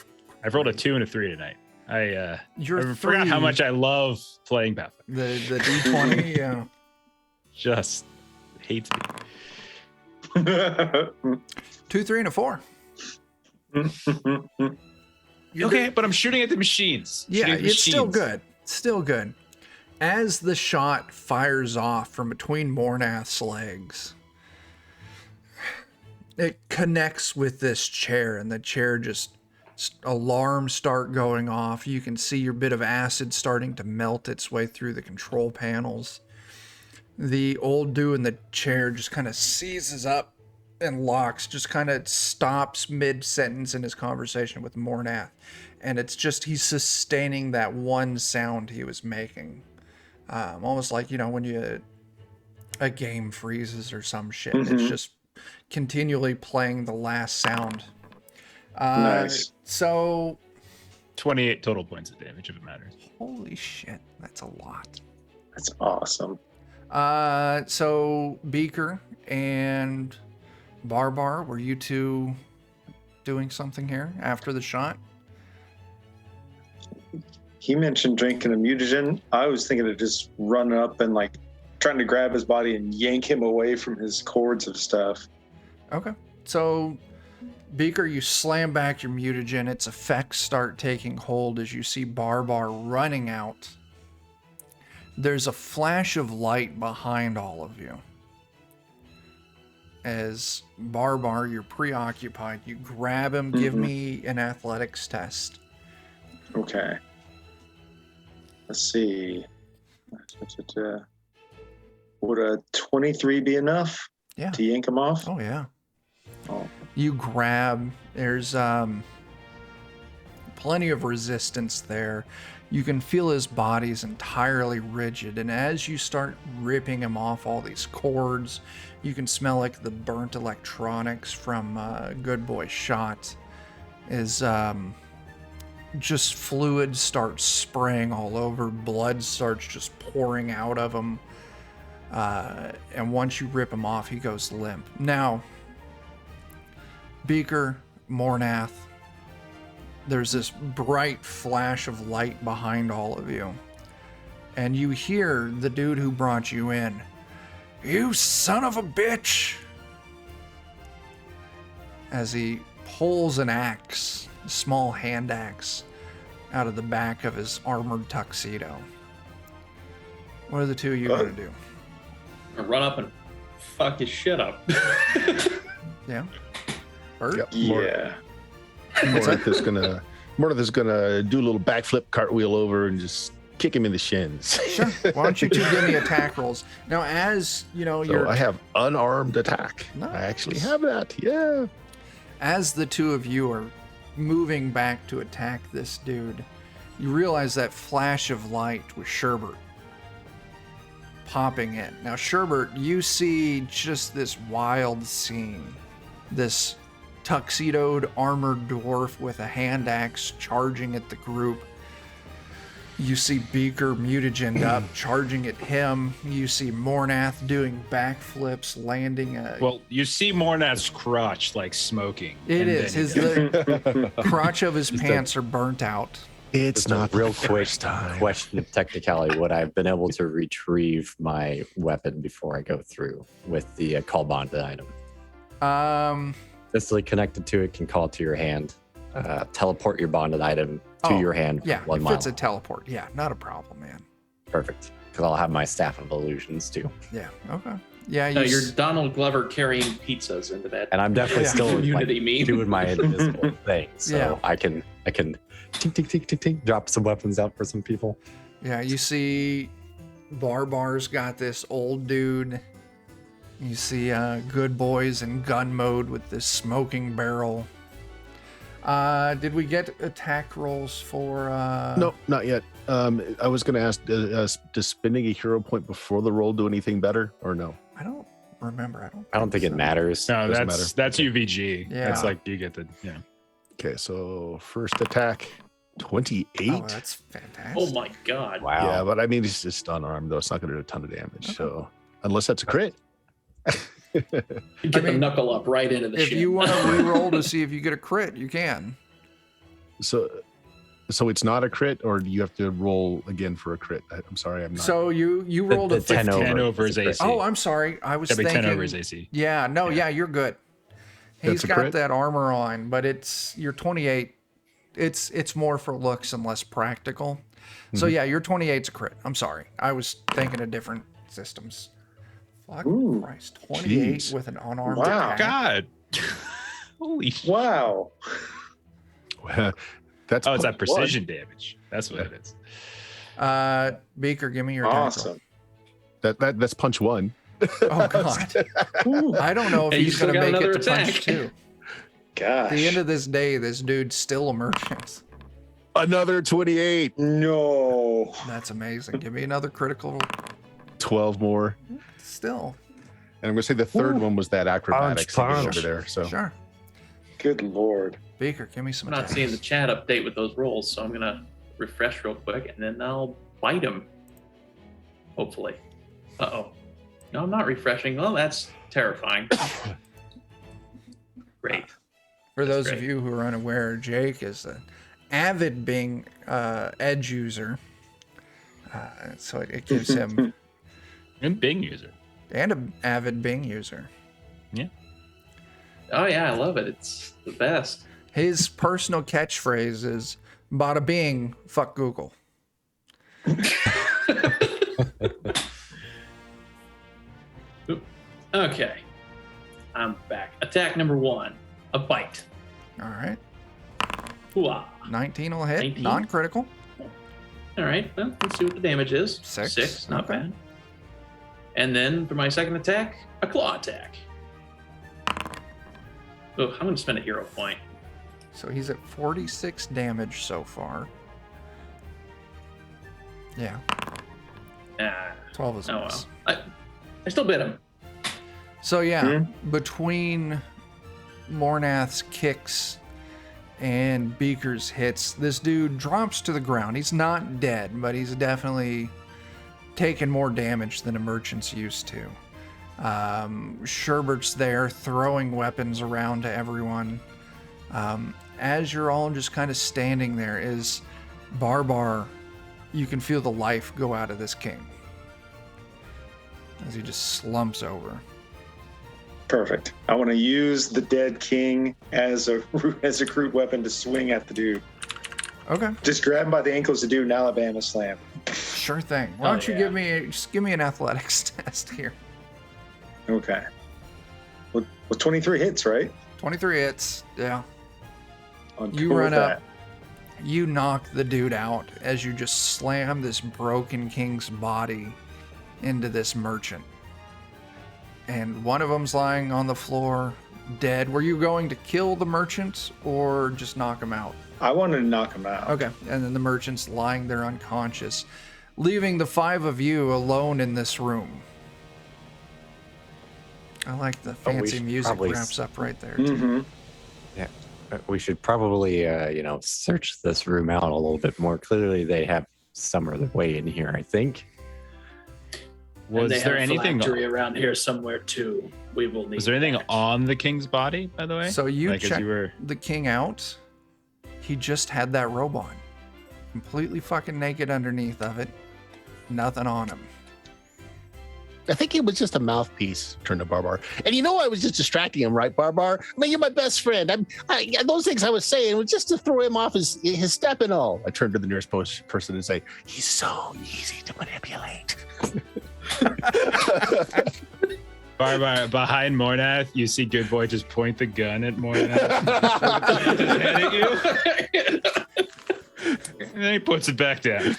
I've rolled a 2 and a 3 tonight. I You're forgot how much I love playing Pathfinder. the D20, yeah. Just hates me. 2, 3, and a 4. You're Okay, but I'm shooting at the machines. Yeah, Shooting at the it's still machines. good. Still good. As the shot fires off from between Mornath's legs, it connects with this chair, and the chair just alarms start going off. You can see your bit of acid starting to melt its way through the control panels. The old dude in the chair just kind of seizes up and locks, just kind of stops mid-sentence in his conversation with Mornath. And it's just, he's sustaining that one sound he was making. Almost like, you know, when you a game freezes or some shit. It's Mhm. just continually playing the last sound. Nice. So, 28 total points of damage if it matters. holy shit, that's a lot. That's awesome. So Beaker and Barbar, were you two doing something here after the shot? He mentioned drinking a mutagen. I was thinking of just running up and like trying to grab his body and yank him away from his cords of stuff. Okay. So, Beaker, you slam back your mutagen. Its effects start taking hold as you see Barbar running out. There's a flash of light behind all of you. As Barbar, you're preoccupied. You grab him. Give me an athletics test. Okay. Let's see. Would a 23 be enough Yeah. to yank him off? Oh, yeah. Oh. You grab. There's plenty of resistance there. You can feel his body's entirely rigid, and as you start ripping him off all these cords, you can smell like the burnt electronics from Good Boy's shot. Is just fluid starts spraying all over, blood starts just pouring out of him, and once you rip him off, he goes limp. Now, Beaker, Mornath, there's this bright flash of light behind all of you. And you hear the dude who brought you in. "You son of a bitch!" As he pulls an axe, a small hand axe, out of the back of his armored tuxedo. What are the two of you going to do? I'm gonna run up and fuck his shit up. Yeah? Bert? Yep. Yeah. Mornath is gonna do a little backflip cartwheel over and just kick him in the shins. Sure. Why don't you two give me attack rolls? Now, as you know, So I have unarmed attack. Nice. I actually have that. Yeah. as the two of you are moving back to attack this dude, you realize that flash of light was Sherbert popping in. Now, Sherbert, you see just this wild scene. This tuxedoed armored dwarf with a hand axe charging at the group. You see Beaker mutagened up, charging at him. You see Mornath doing backflips, landing a... Well, you see Mornath's crotch like smoking. It and is. then he The crotch of his pants are burnt out. It's Just not a real the quick first time. question of technicality. Would I have been able to retrieve my weapon before I go through with the call bonded item? Distally connected to it, can call it to your hand. Teleport your bonded item to your hand. Yeah, for 1 if mile. it's a teleport. Yeah, not a problem, man. Perfect. Because I'll have my staff of illusions too. Yeah, okay. Yeah, No, you you're Donald Glover carrying pizzas into that And I'm definitely Yeah. still community meme. doing my invisible thing. So Yeah. I can tink, tink, tink, tink, tink, drop some weapons out for some people. Yeah, you see Barbar's got this old dude. You see Good Boys in gun mode with this smoking barrel. Did we get attack rolls for... No, not yet. I was going to ask, does spending a hero point before the roll do anything better or no? I don't remember. I don't think it so. matters. No, Doesn't that's UVG. Yeah. That's like you get the Okay, so first attack, 28. Oh, that's fantastic. Oh my god. Wow. Yeah, but I mean, it's just unarmed, though. It's not going to do a ton of damage. So unless that's a crit. You get I the mean, knuckle up right into the If shit. you want to re-roll to see if you get a crit, you can. So it's not a crit, or do you have to roll again for a crit? I'm sorry, I'm not. So you rolled a The 10 15. 10 over his is a AC. crit. Oh, I'm sorry. I was Gotta be thinking 10 over his AC. Yeah, no, yeah, you're good. He's That's a got crit? that armor on, but you're 28. It's more for looks and less practical. So yeah, your 28's a crit. I'm sorry. I was thinking of different systems. Fuck Ooh. Christ. 28 Jeez. with an unarmed Wow. attack. God. Holy shit. Wow. That's Oh, it's that punch one. precision damage. That's what it is. Beaker, give me your attack Awesome. That's punch one. roll. Oh god. Ooh, I don't know if Hey, you he's still gonna got make it another to punch attack. two. gosh. At the end of this day, this dude's still emergent. Another 28. No. That's amazing. Give me another critical roll. 12 more. Still. And I'm going to say the third one was that acrobatics to get punch. over there. So Sure. Good lord. Beaker, give me some I'm not attacks. seeing the chat update with those rolls, so I'm gonna refresh real quick and then I'll bite him. Hopefully. Uh-oh. No, I'm not refreshing. Well, that's terrifying. Great. For those great. of you who are unaware, Jake is an avid Bing Edge user. So it gives him, And Bing user. and an avid Bing user. Oh yeah, I love it. It's the best. His personal catchphrase is "Bada bing, fuck Google." Okay. I'm back. Attack number 1. A bite. All right. Hooah. 19 will hit, 19? non-critical. All right. Well, let's see what the damage is. 6. 6. Not Okay. bad. And then for my second attack, a claw attack. Oh, I'm going to spend a hero point. So he's at 46 damage so far. Yeah, Ah, 12 is a oh miss. well. I still bit him. So yeah, between Mornath's kicks and Beaker's hits, this dude drops to the ground. He's not dead, but he's definitely taken more damage than a merchant's used to. Sherbert's there throwing weapons around to everyone. As you're all just kind of standing there, is Barbar, you can feel the life go out of this king as he just slumps over. Perfect. I want to use the dead king as a crude weapon to swing at the dude. Okay, Just grab him by the ankles to do an Alabama slam. sure thing. Why Oh, don't you yeah. give me an athletics test here? Okay. Well, 23 hits, right? 23 hits. Yeah. I'm You cool run with up. You knock the dude out as you just slam this broken king's body into this merchant. And one of them's lying on the floor, dead. Were you going to kill the merchant or just knock him out? I wanted to knock him out. Okay. And then the merchant's lying there unconscious, leaving the 5 of you alone in this room. I like the we fancy should music probably wraps up right there. Mm-hmm. We should probably, search this room out a little bit more. Clearly, they have some other way in here, I think. And Was they there have a anything? phylactery around here somewhere too? We will need. Was there anything that. on the king's body, by the way? So you like as check you were. the king out. He just had that robe on. Completely fucking naked underneath of it. Nothing on him. I think it was just a mouthpiece. Turn to Barbar. And you know I was just distracting him, right, Barbar? I mean, you're my best friend. Those things I was saying was just to throw him off his step and all. I turned to the nearest person and say, he's so easy to manipulate. Behind Mornath, you see Good Boy just point the gun at Mornath. Just head at you. And then he puts it back down.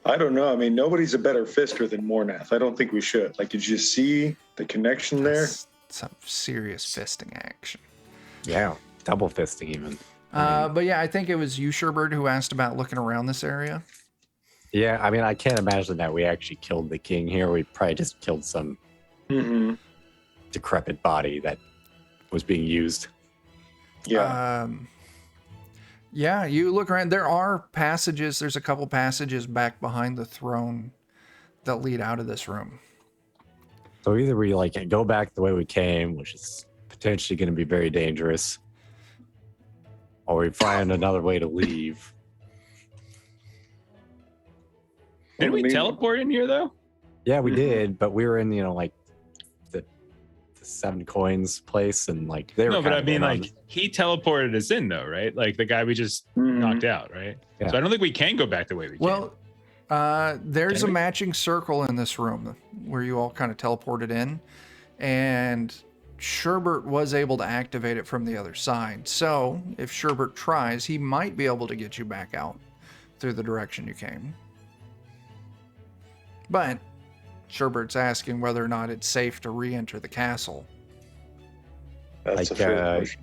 I don't know. I mean, nobody's a better fister than Mornath. I don't think we should. Like, did you see the connection there? That's some serious fisting action. Yeah, double fisting even. But yeah, I think it was you, Sherbert, who asked about looking around this area. Yeah, I mean, I can't imagine that we actually killed the king here. We probably just killed some Mm-hmm. decrepit body that was being used. Yeah. Yeah, you look around. There are passages. There's a couple passages back behind the throne that lead out of this room. So either we go back the way we came, which is potentially going to be very dangerous, or we find another way to leave. Did we teleport in here though? Yeah, we Mhm. did, but we were in, the 7 coins place, and they were. No, but kind I of mean, in on- he teleported us in though, right? Like the guy we just Mhm. knocked out, right? Yeah. So I don't think we can go back the way we came. Well, there's Can a we? matching circle in this room where you all kind of teleported in, and Sherbert was able to activate it from the other side. So if Sherbert tries, he might be able to get you back out through the direction you came. But Sherbert's asking whether or not it's safe to re-enter the castle. That's a like, fair question.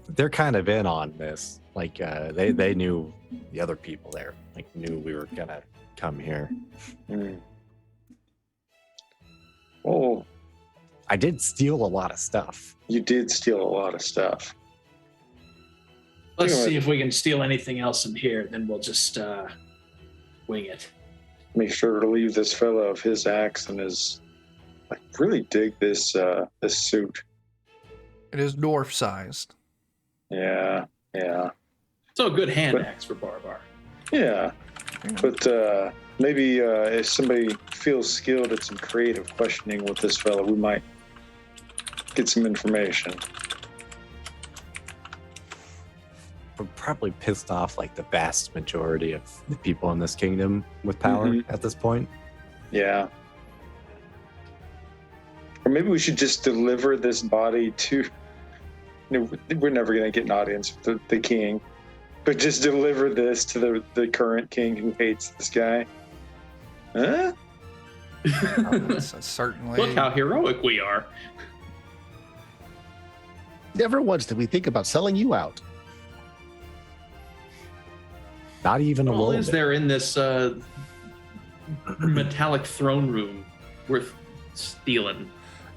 they're kind of in on this. They knew the other people there, knew we were gonna come here. Mm. Oh, I did steal a lot of stuff. you did steal a lot of stuff. Let's Anyway. see if we can steal anything else in here. Then we'll just wing it. Make sure to leave this fellow of his axe and his. I really dig this this suit. It is dwarf sized. Yeah. So a good hand But- axe for Barbar. Yeah. But maybe if somebody feels skilled at some creative questioning with this fellow, we might get some information. We're probably pissed off like the vast majority of the people in this kingdom with power at this point. Yeah. Or maybe we should just deliver this body to. We're never going to get an audience with the king, but just deliver this to the current king who hates this guy. Huh? Certainly. Look how heroic we are. Never once did we think about selling you out. Not even a What little is bit. there in this metallic throne room worth stealing?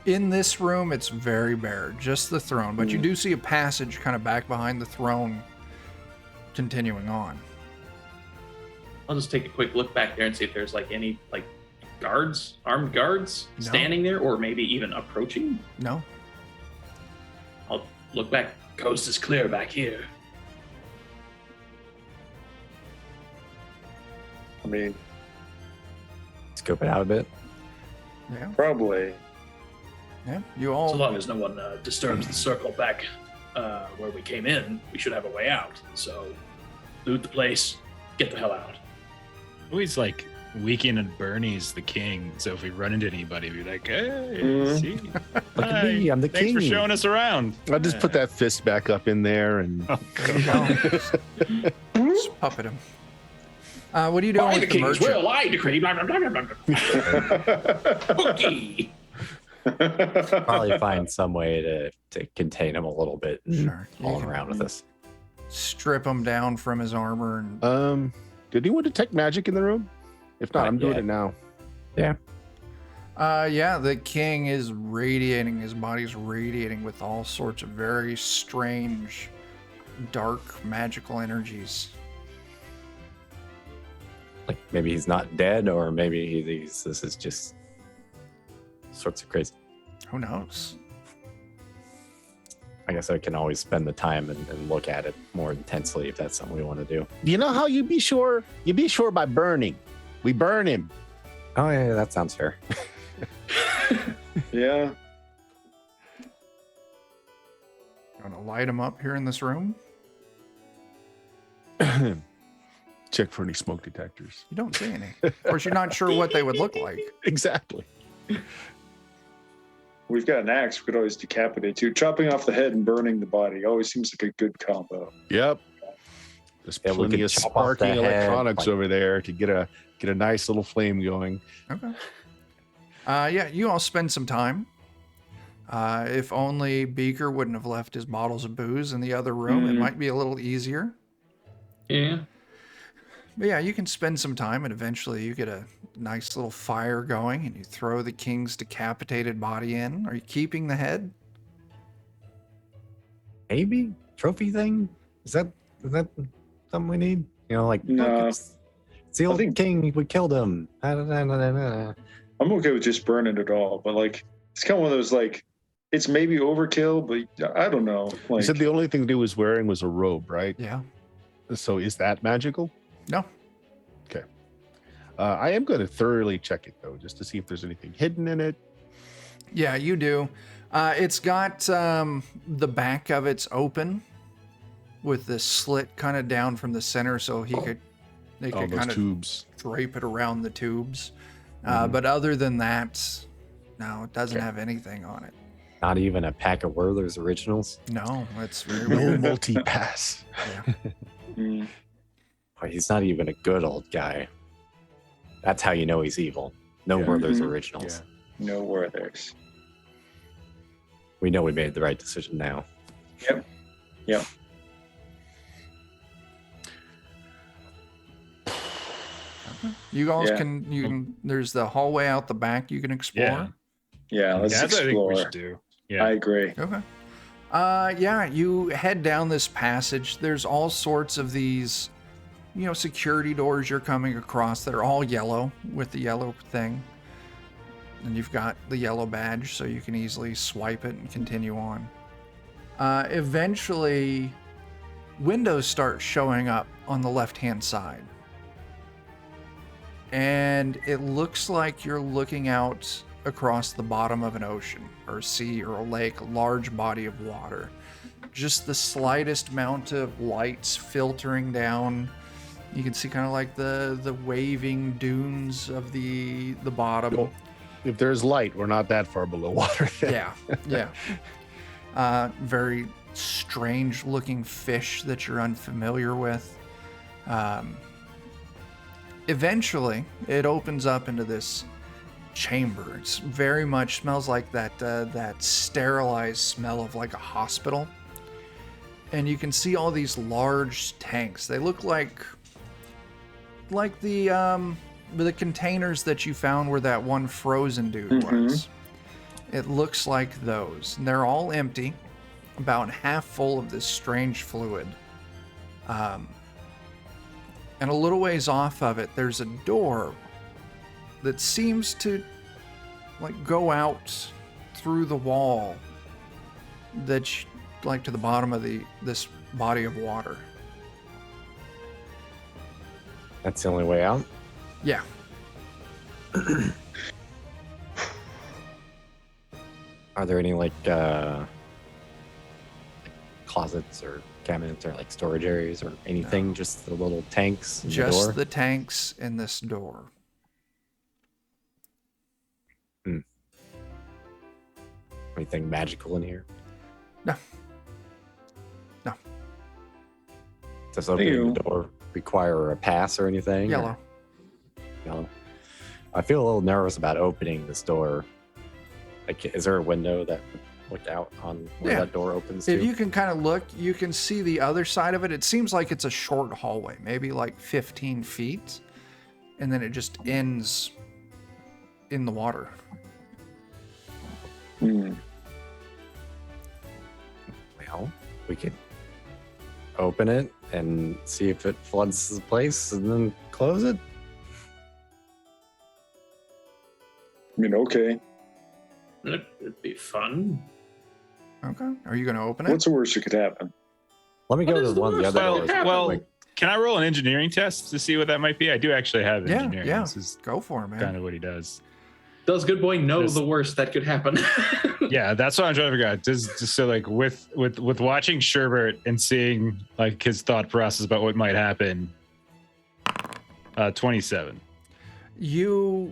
In this room, it's very bare, just the throne. But you do see a passage kind of back behind the throne, continuing on. I'll just take a quick look back there and see if there's like any like guards, armed guards No. standing there, or maybe even approaching. No, I'll look back. Coast is clear back here. I mean, Scope it out a bit. yeah, probably. yeah. You So all long as no one disturbs the circle back where we came in, we should have a way out. So loot the place, get the hell out. Always like Weekend at Bernie's the king. So if we run into anybody, we're like, hey, Mhm. see? Look at me, I'm the Thanks king. for showing us around. I'll just put that fist back up in there and there you go. Just puppet him. What are you doing By with the the king's merchant? will, I decree. Blah, blah, blah, blah, blah. Boogie. Probably find some way to contain him a little bit and Sure. haul You him can around with us. strip him down from his armor and did anyone detect magic in the room? If not, Not I'm doing yet. it now. yeah, the king is radiating, his body's radiating with all sorts of very strange, dark, magical energies. Like maybe he's not dead, or maybe this is just sorts of crazy. Who knows? I guess I can always spend the time and look at it more intensely if that's something we want to do. You know how you be sure? You be sure by burning. We burn him. Oh yeah, that sounds fair. Yeah. You want to light him up here in this room? Check for any smoke detectors. You don't see any. Of course, you're not sure what they would look like. Exactly. We've got an axe. We could always decapitate too. Chopping off the head and burning the body always seems like a good combo. Yep. There's Yeah, we plenty could of chop off the sparking head, electronics like- over there to get a nice little flame going. Okay. Yeah, you all spend some time. If only Beaker wouldn't have left his bottles of booze in the other room, it Mhm. might be a little easier. Yeah. But yeah, you can spend some time and eventually you get a nice little fire going and you throw the king's decapitated body in. Are you keeping the head? Maybe trophy thing. Is that something we need? You know, like No. look, it's the I old think- king. We killed him. I'm okay with just burning it all, but like it's kind of one of those like it's maybe overkill, but I don't know. You Like said the only thing he was wearing was a robe, right? Yeah. So is that magical? No. Okay. I am going to thoroughly check it though, just to see if there's anything hidden in it. Yeah, you do. It's got the back of it's open with this slit kind of down from the center so they All could those kind of tubes. drape it around the tubes. Mhm. But other than that, no, it doesn't Okay. have anything on it. Not even a pack of Werther's originals. No, it's very No weird. multi-pass. Yeah. mm, Boy, he's not even a good old guy. That's how you know he's evil. No Yeah. Werther's Mhm. originals. no Werther's. We know we made the right decision now. Yep. You guys Yeah. can there's the hallway out the back you can explore. Yeah. Yeah, let's That's what I think we explore. should do. Yeah. I agree. Okay. Yeah, you head down this passage. There's all sorts of these, security doors you're coming across that are all yellow with the yellow thing. And you've got the yellow badge, so you can easily swipe it and continue on. Eventually, windows start showing up on the left-hand side. And it looks like you're looking out across the bottom of an ocean or sea or a lake, a large body of water. Just the slightest amount of lights filtering down. You can see kind of like the waving dunes of the bottom. Cool. If there's light, we're not that far below water. Yeah. Very strange looking fish that you're unfamiliar with. Eventually, it opens up into this chamber. It's very much smells like that sterilized smell of like a hospital. And you can see all these large tanks. They look like the containers that you found where that one frozen dude was. It looks like those. And they're all empty, about half full of this strange fluid. And a little ways off of it, there's a door that seems to go out through the wall that's to the bottom of this body of water. That's the only way out. Yeah. Are there any closets or cabinets or storage areas or anything? No. Just the little tanks. Just the tanks in this door. Anything magical in here? No. Does opening the door require a pass or anything? Yellow. Yellow. I feel a little nervous about opening this door. Is there a window that would look out on where that door opens to? If you can kind of look, you can see the other side of it. It seems like it's a short hallway, maybe 15 feet. And then it just ends in the water. Well, we could open it and see if it floods the place and then close it. Okay. It'd be fun. Okay. Are you going to open it? What's the worst that could happen? Let me go to one of the other doors. Well, can I roll an engineering test to see what that might be? I do actually have engineering. Yeah. This is go for it, man. Kind of what he does. Does Good Boy know the worst that could happen? Yeah, that's what I'm trying to figure out. Just so with watching Sherbert and seeing his thought process about what might happen. 27. You're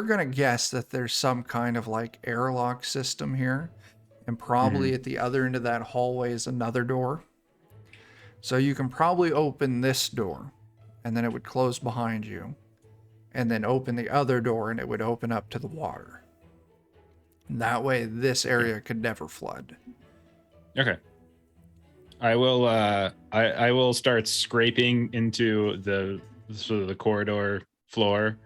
gonna guess that there's some kind of airlock system here, and probably at the other end of that hallway is another door. So you can probably open this door, and then it would close behind you, and then open the other door, and it would open up to the water. And that way, this area could never flood. Okay. I will. I will start scraping into the corridor floor.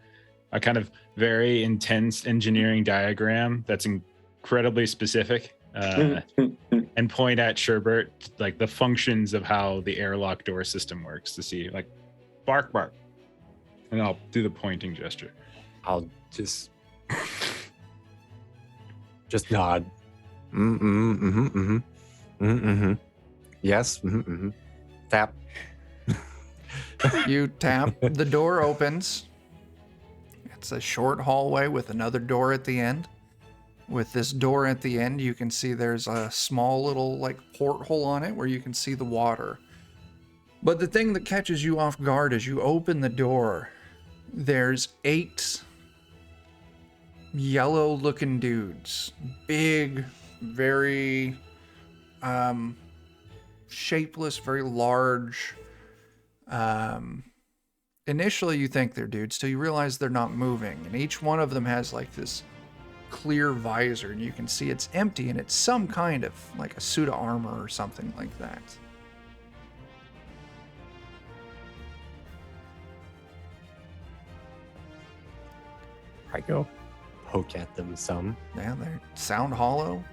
A kind of very intense engineering diagram that's incredibly specific, and point at Sherbert the functions of how the airlock door system works to see bark, and I'll do the pointing gesture. I'll just nod. Yes. Tap. You tap, the door opens. It's a short hallway with another door at the end. With this door at the end, you can see there's a small little porthole on it where you can see the water. But the thing that catches you off guard as you open the door, there's 8 yellow looking dudes. Big, very shapeless, very large. Initially you think they're dudes till you realize they're not moving, and each one of them has this clear visor, and you can see it's empty, and it's some kind of a suit of armor or something like that. I go, poke at them some. Yeah, they sound hollow.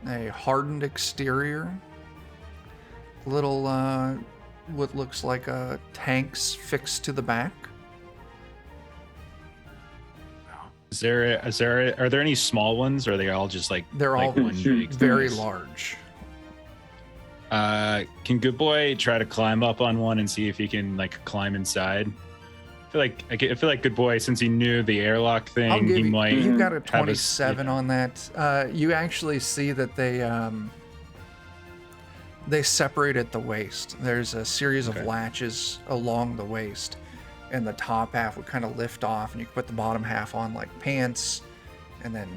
A hardened exterior. Little, what looks like tanks fixed to the back. Are there any small ones, or are they all just like They're like all one big very size? large. Can Good Boy try to climb up on one and see if he can like climb inside? I feel like Good Boy, since he knew the airlock thing, I'll give he you, might. you got a have 27 on that. You actually see that they separate at the waist. There's a series of latches along the waist, and the top half would kind of lift off, and you can put the bottom half on like pants, and then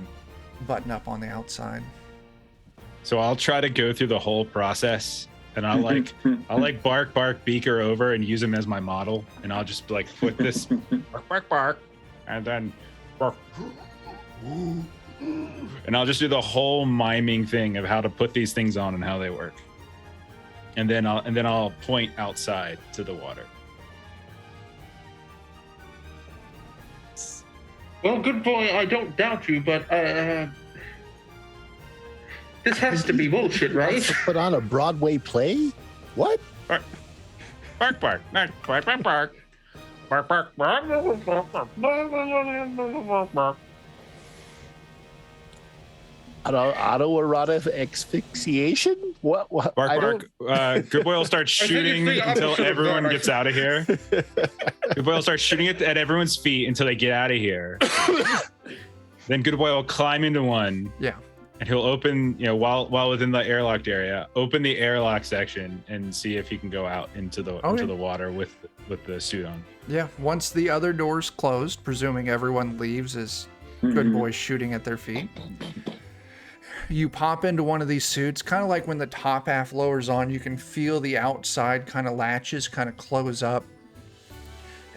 button up on the outside. So I'll try to go through the whole process, and I'll like bark Beaker over and use him as my model, and I'll just like put this bark, and then bark, and I'll just do the whole miming thing of how to put these things on and how they work, and then I'll point outside to the water. Well, Good Boy, I don't doubt you, but this has to be bullshit, right? Put on a Broadway play? What? Bark, bark, bark, bark, bark, bark, bark, bark, bark, bark. Autoerotic asphyxiation? What? Bark, bark. Good Boy will start shooting it's the until opposite of everyone bark. gets out of here. Good Boy will start shooting at everyone's feet until they get out of here. Then Good Boy will climb into one. Yeah. And he'll open, while within the airlocked area, open the airlock section and see if he can go out into the water with the suit on. Yeah. Once the other door's closed, presuming everyone leaves as Good Boy's shooting at their feet, you pop into one of these suits, kind of like when the top half lowers on, you can feel the outside kind of latches kind of close up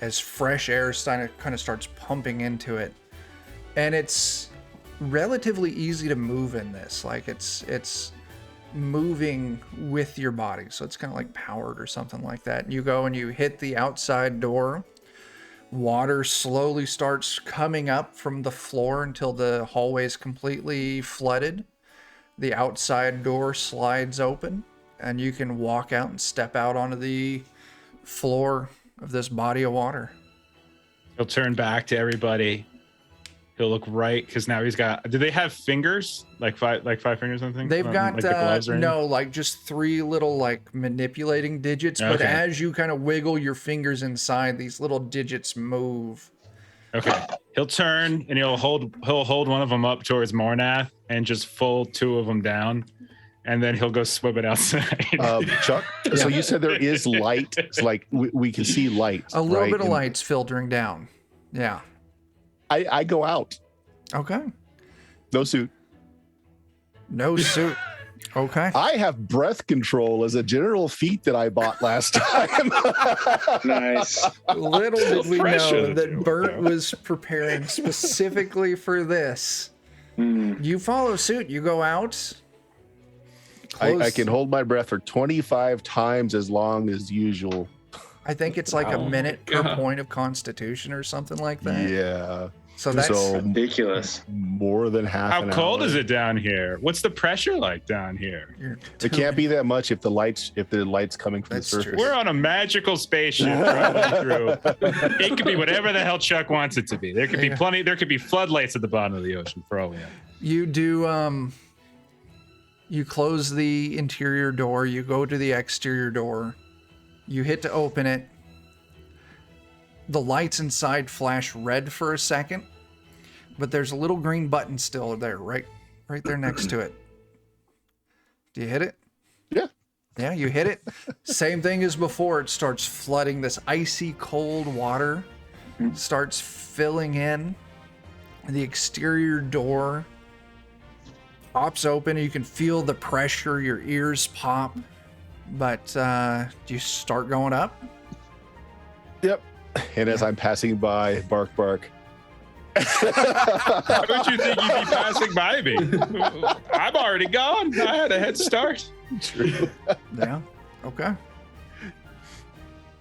as fresh air kind of starts pumping into it. And it's relatively easy to move in this. Like it's moving with your body. So it's kind of like powered or something like that. You go and you hit the outside door. Water slowly starts coming up from the floor until the hallway is completely flooded. The outside door slides open, and you can walk out and step out onto the floor of this body of water. He'll turn back to everybody. He'll look right, because now he's got. Do they have fingers? Like five fingers, or something? They've got like the gloves or anything? no, like just 3 little like manipulating digits. But Okay. as you kind of wiggle your fingers inside, these little digits move. Okay. He'll turn and he'll hold one of them up towards Mornath and just fold 2 of them down, and then he'll go swim it outside. Chuck, so you said there is light. It's like we can see light. A little right? bit of And light's filtering down. Yeah. I go out. Okay. No suit. No suit. Okay. I have breath control as a general feat that I bought last time. Nice. Little did we fresher know than that you, Bert yeah. was preparing specifically for this. Mm. You follow suit. You go out. I Close- can hold my breath for 25 times as long as usual. I think it's like a Wow. minute per God. point of constitution or something like that. Yeah. So that's Ridiculous. More than half How an cold hour. is it down here? What's the pressure like down here? you're It can't be that much if the lights coming from That's the true. surface. We're on a magical spaceship traveling through. It could be whatever the hell Chuck wants it to be. There could be Yeah. plenty. There could be floodlights at the bottom of the ocean for all we know. You do you close the interior door, you go to the exterior door, you hit to open it. The lights inside flash red for a second, but there's a little green button still there, right there next to it. Do you hit it? Yeah. Yeah, you hit it. Same thing as before. It starts flooding. This icy cold water starts filling in. The exterior door pops open. You can feel the pressure. Your ears pop. But do you start going up? Yep. And as I'm passing by, bark, bark. Why would you think you'd be passing by me? I'm already gone. I had a head start. True. Yeah. Okay.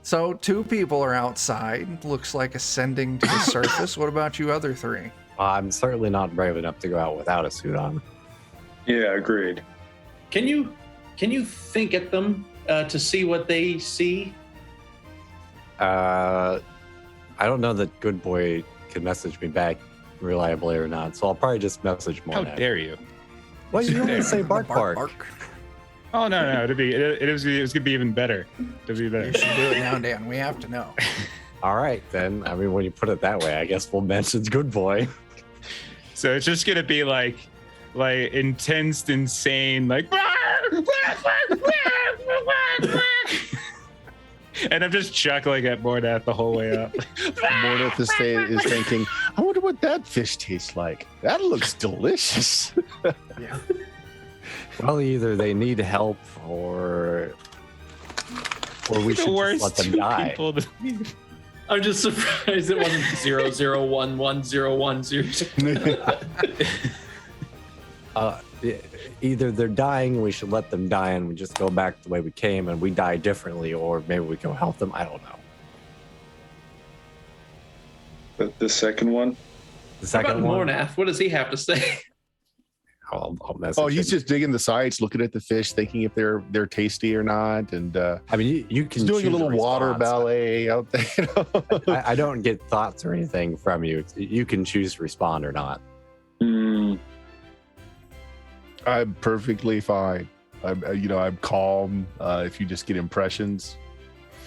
So 2 people are outside. Looks like ascending to the surface. What about you other 3? I'm certainly not brave enough to go out without a suit on. Yeah, agreed. Can you think at them to see what they see? I don't know that Good Boy can message me back reliably or not, so I'll probably just message more. How dare you? Well, you always say bark, bark. Oh no, it was gonna be even better. It'd be You better. should do it now, Dan. We have to know. All right, then. I mean, when you put it that way, I guess we'll mention Good Boy. So it's just gonna be like intense, insane, like. And I'm just chuckling at Mordath the whole way up. Mordath is thinking, I wonder what that fish tastes like. That looks delicious. Yeah. Well, either they need help or we should just let them die. I'm just surprised it wasn't 00110100. Either they're dying and we should let them die and we just go back the way we came and we die differently, or maybe we go help them. I don't know. But the second one? The How about second one, Mornath? What does he have to say? I'll message Oh, he's him. just digging the sides, looking at the fish, thinking if they're tasty or not, and I mean, you can he's doing a choose little water response. ballet out there. I don't get thoughts or anything from you. You can choose to respond or not. Hmm. I'm perfectly fine. I'm calm. If you just get impressions.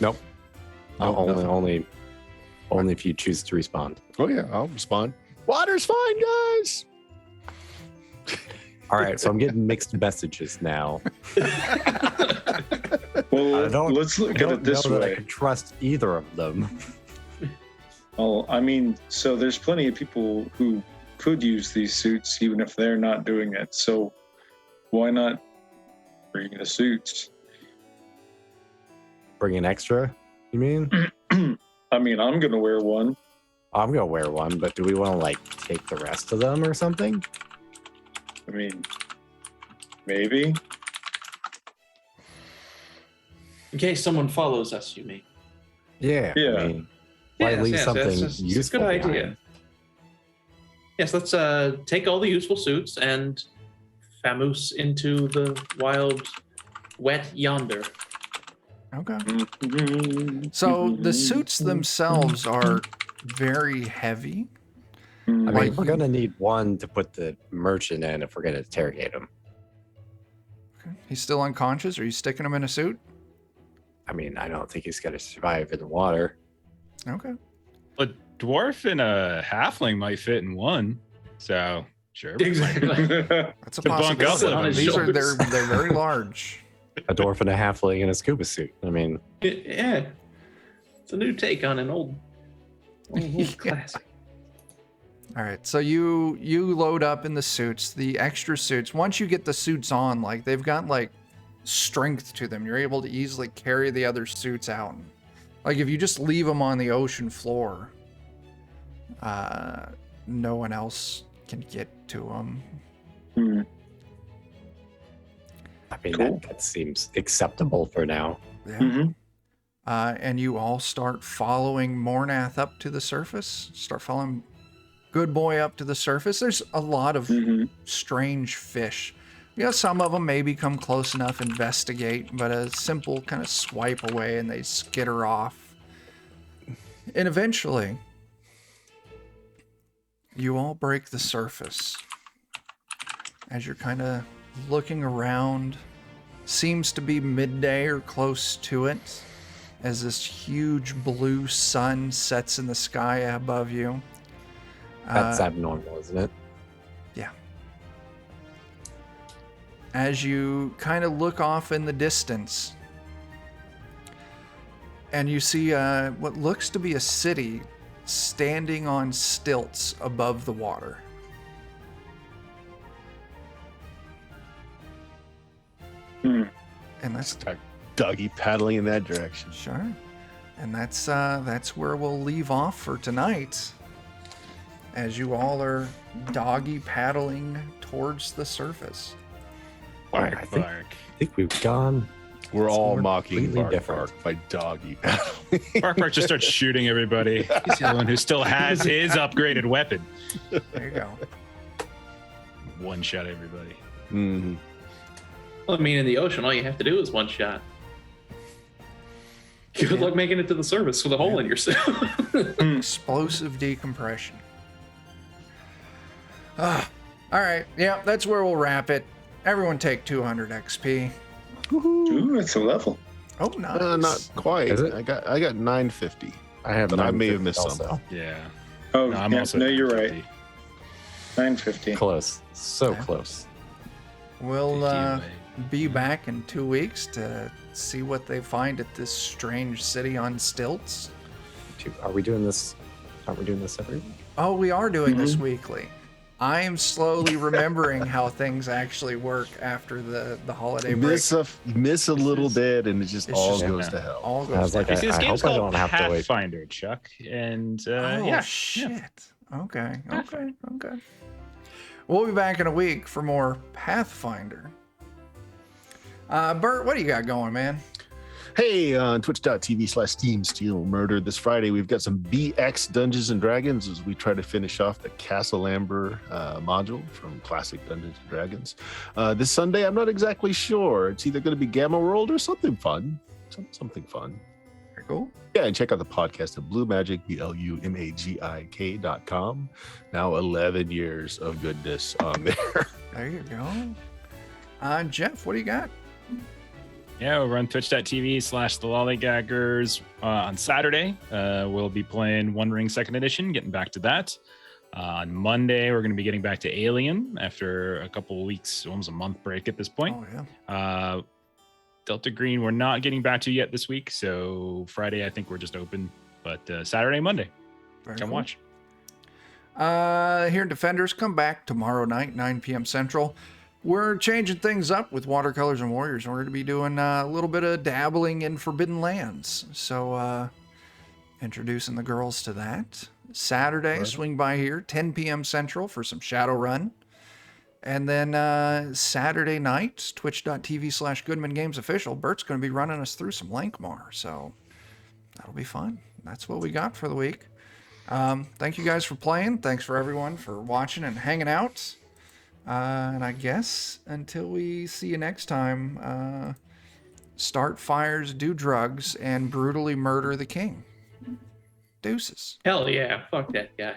Nope. No, nothing. Only if you choose to respond. Oh yeah, I'll respond. Water's fine, guys. All right, so I'm getting mixed messages now. Well, let's look at it this know that I way. can trust either of them. Well, I mean, so there's plenty of people who could use these suits even if they're not doing it. So why not bring the suits? Bring an extra, you mean? I mean, I'm going to wear one. I'm gonna wear one, but do we want to take the rest of them or something? I mean, maybe. In case someone follows us, you mean? Yeah. Yeah. I mean, why leave something that's a useful good idea. behind? Yes, let's take all the useful suits and famoose into the wild, wet yonder. Okay. Mm-hmm. So the suits themselves are very heavy. I mean, Like- we're gonna need one to put the merchant in if we're gonna interrogate him. Okay. He's still unconscious. Are you sticking him in a suit? I mean, I don't think he's gonna survive in the water. Okay. A dwarf and a halfling might fit in one. So sure. Exactly. That's a To bunk up possibility. with him. These are Shoulders. they're very large. A dwarf and a halfling in a scuba suit. I mean, Yeah, it's a new take on an old classic. All right, so you load up in the suits, the extra suits. Once you get the suits on, they've got strength to them. You're able to easily carry the other suits out. Like if you just leave them on the ocean floor, no one else can get to them. Hmm. I mean Cool. that seems acceptable for now. Yeah. Mhm. And you all start following Mornath up to the surface. Start following Good Boy up to the surface. There's a lot of Mhm. strange fish. Some of them maybe come close enough, investigate, but a simple kind of swipe away and they skitter off. And eventually, you all break the surface. As you're kind of looking around, seems to be midday or close to it, as this huge blue sun sets in the sky above you. That's abnormal, isn't it? Yeah. As you kind of look off in the distance, and you see what looks to be a city standing on stilts above the water. Hmm. And that's Doggy paddling in that direction. sure. And that's where we'll leave off for tonight. As you all are doggy paddling towards the surface. All right, I think we've gone We're all We're mocking completely Bark different. Bark by doggy. Bark Bark just starts shooting everybody. He's the only one who still has his upgraded weapon. There you go. One shot everybody. Mhm. Well, I mean, in the ocean, all you have to do is one shot. Good luck making it to the surface with a hole in yourself. Explosive decompression. All right. Yeah, that's where we'll wrap it. Everyone take 200 XP. Ooh, that's a level. Oh, nice. Not quite. Is it? I got 950. I have. But I may have 950 missed also. some. Yeah. Oh, No, I'm yeah, also. no, you're 950. right. 950. Close. So Okay. close. We'll 50 away. be back in 2 weeks to see what they find at this strange city on stilts. Are we doing this? Aren't we doing this every week? Oh, we are doing this weekly. I am slowly remembering how things actually work after the holiday break. Miss a little bit, and it just it's all just- goes to hell. All I goes was like, down. This I game's hope I called don't have to wait. Pathfinder, Chuck. And Oh, yeah. shit. Okay. We'll be back in a week for more Pathfinder. Bert, what do you got going, man? Hey, on twitch.tv/SteamSteelMurder this Friday, we've got some BX Dungeons and Dragons as we try to finish off the Castle Amber module from Classic Dungeons and Dragons. This Sunday, I'm not exactly sure. It's either going to be Gamma World or something fun. Something fun. Very cool. Yeah, and check out the podcast at Blue Magic, BLUMAGIK.com. Now 11 years of goodness on there. There you go. Jeff, what do you got? Yeah, over on twitch.tv/the lollygaggers on Saturday. We'll be playing One Ring 2nd Edition, getting back to that. On Monday, we're going to be getting back to Alien after a couple of weeks, almost a month break at this point. Oh, yeah. Delta Green, we're not getting back to yet this week. So Friday, I think we're just open. But Saturday, Monday, Very come cool. watch. Here in Defenders, come back tomorrow night, 9 p.m. Central. We're changing things up with Watercolors and Warriors. We're going to be doing a little bit of dabbling in Forbidden Lands. So, introducing the girls to that. Saturday, swing by here, 10 p.m. Central for some Shadowrun. And then Saturday night, twitch.tv/Goodman Games Official. Bert's going to be running us through some Lankmar. So, that'll be fun. That's what we got for the week. Thank you guys for playing. Thanks for everyone for watching and hanging out. And I guess until we see you next time, start fires, do drugs, and brutally murder the king. Deuces. Hell yeah. Fuck that guy.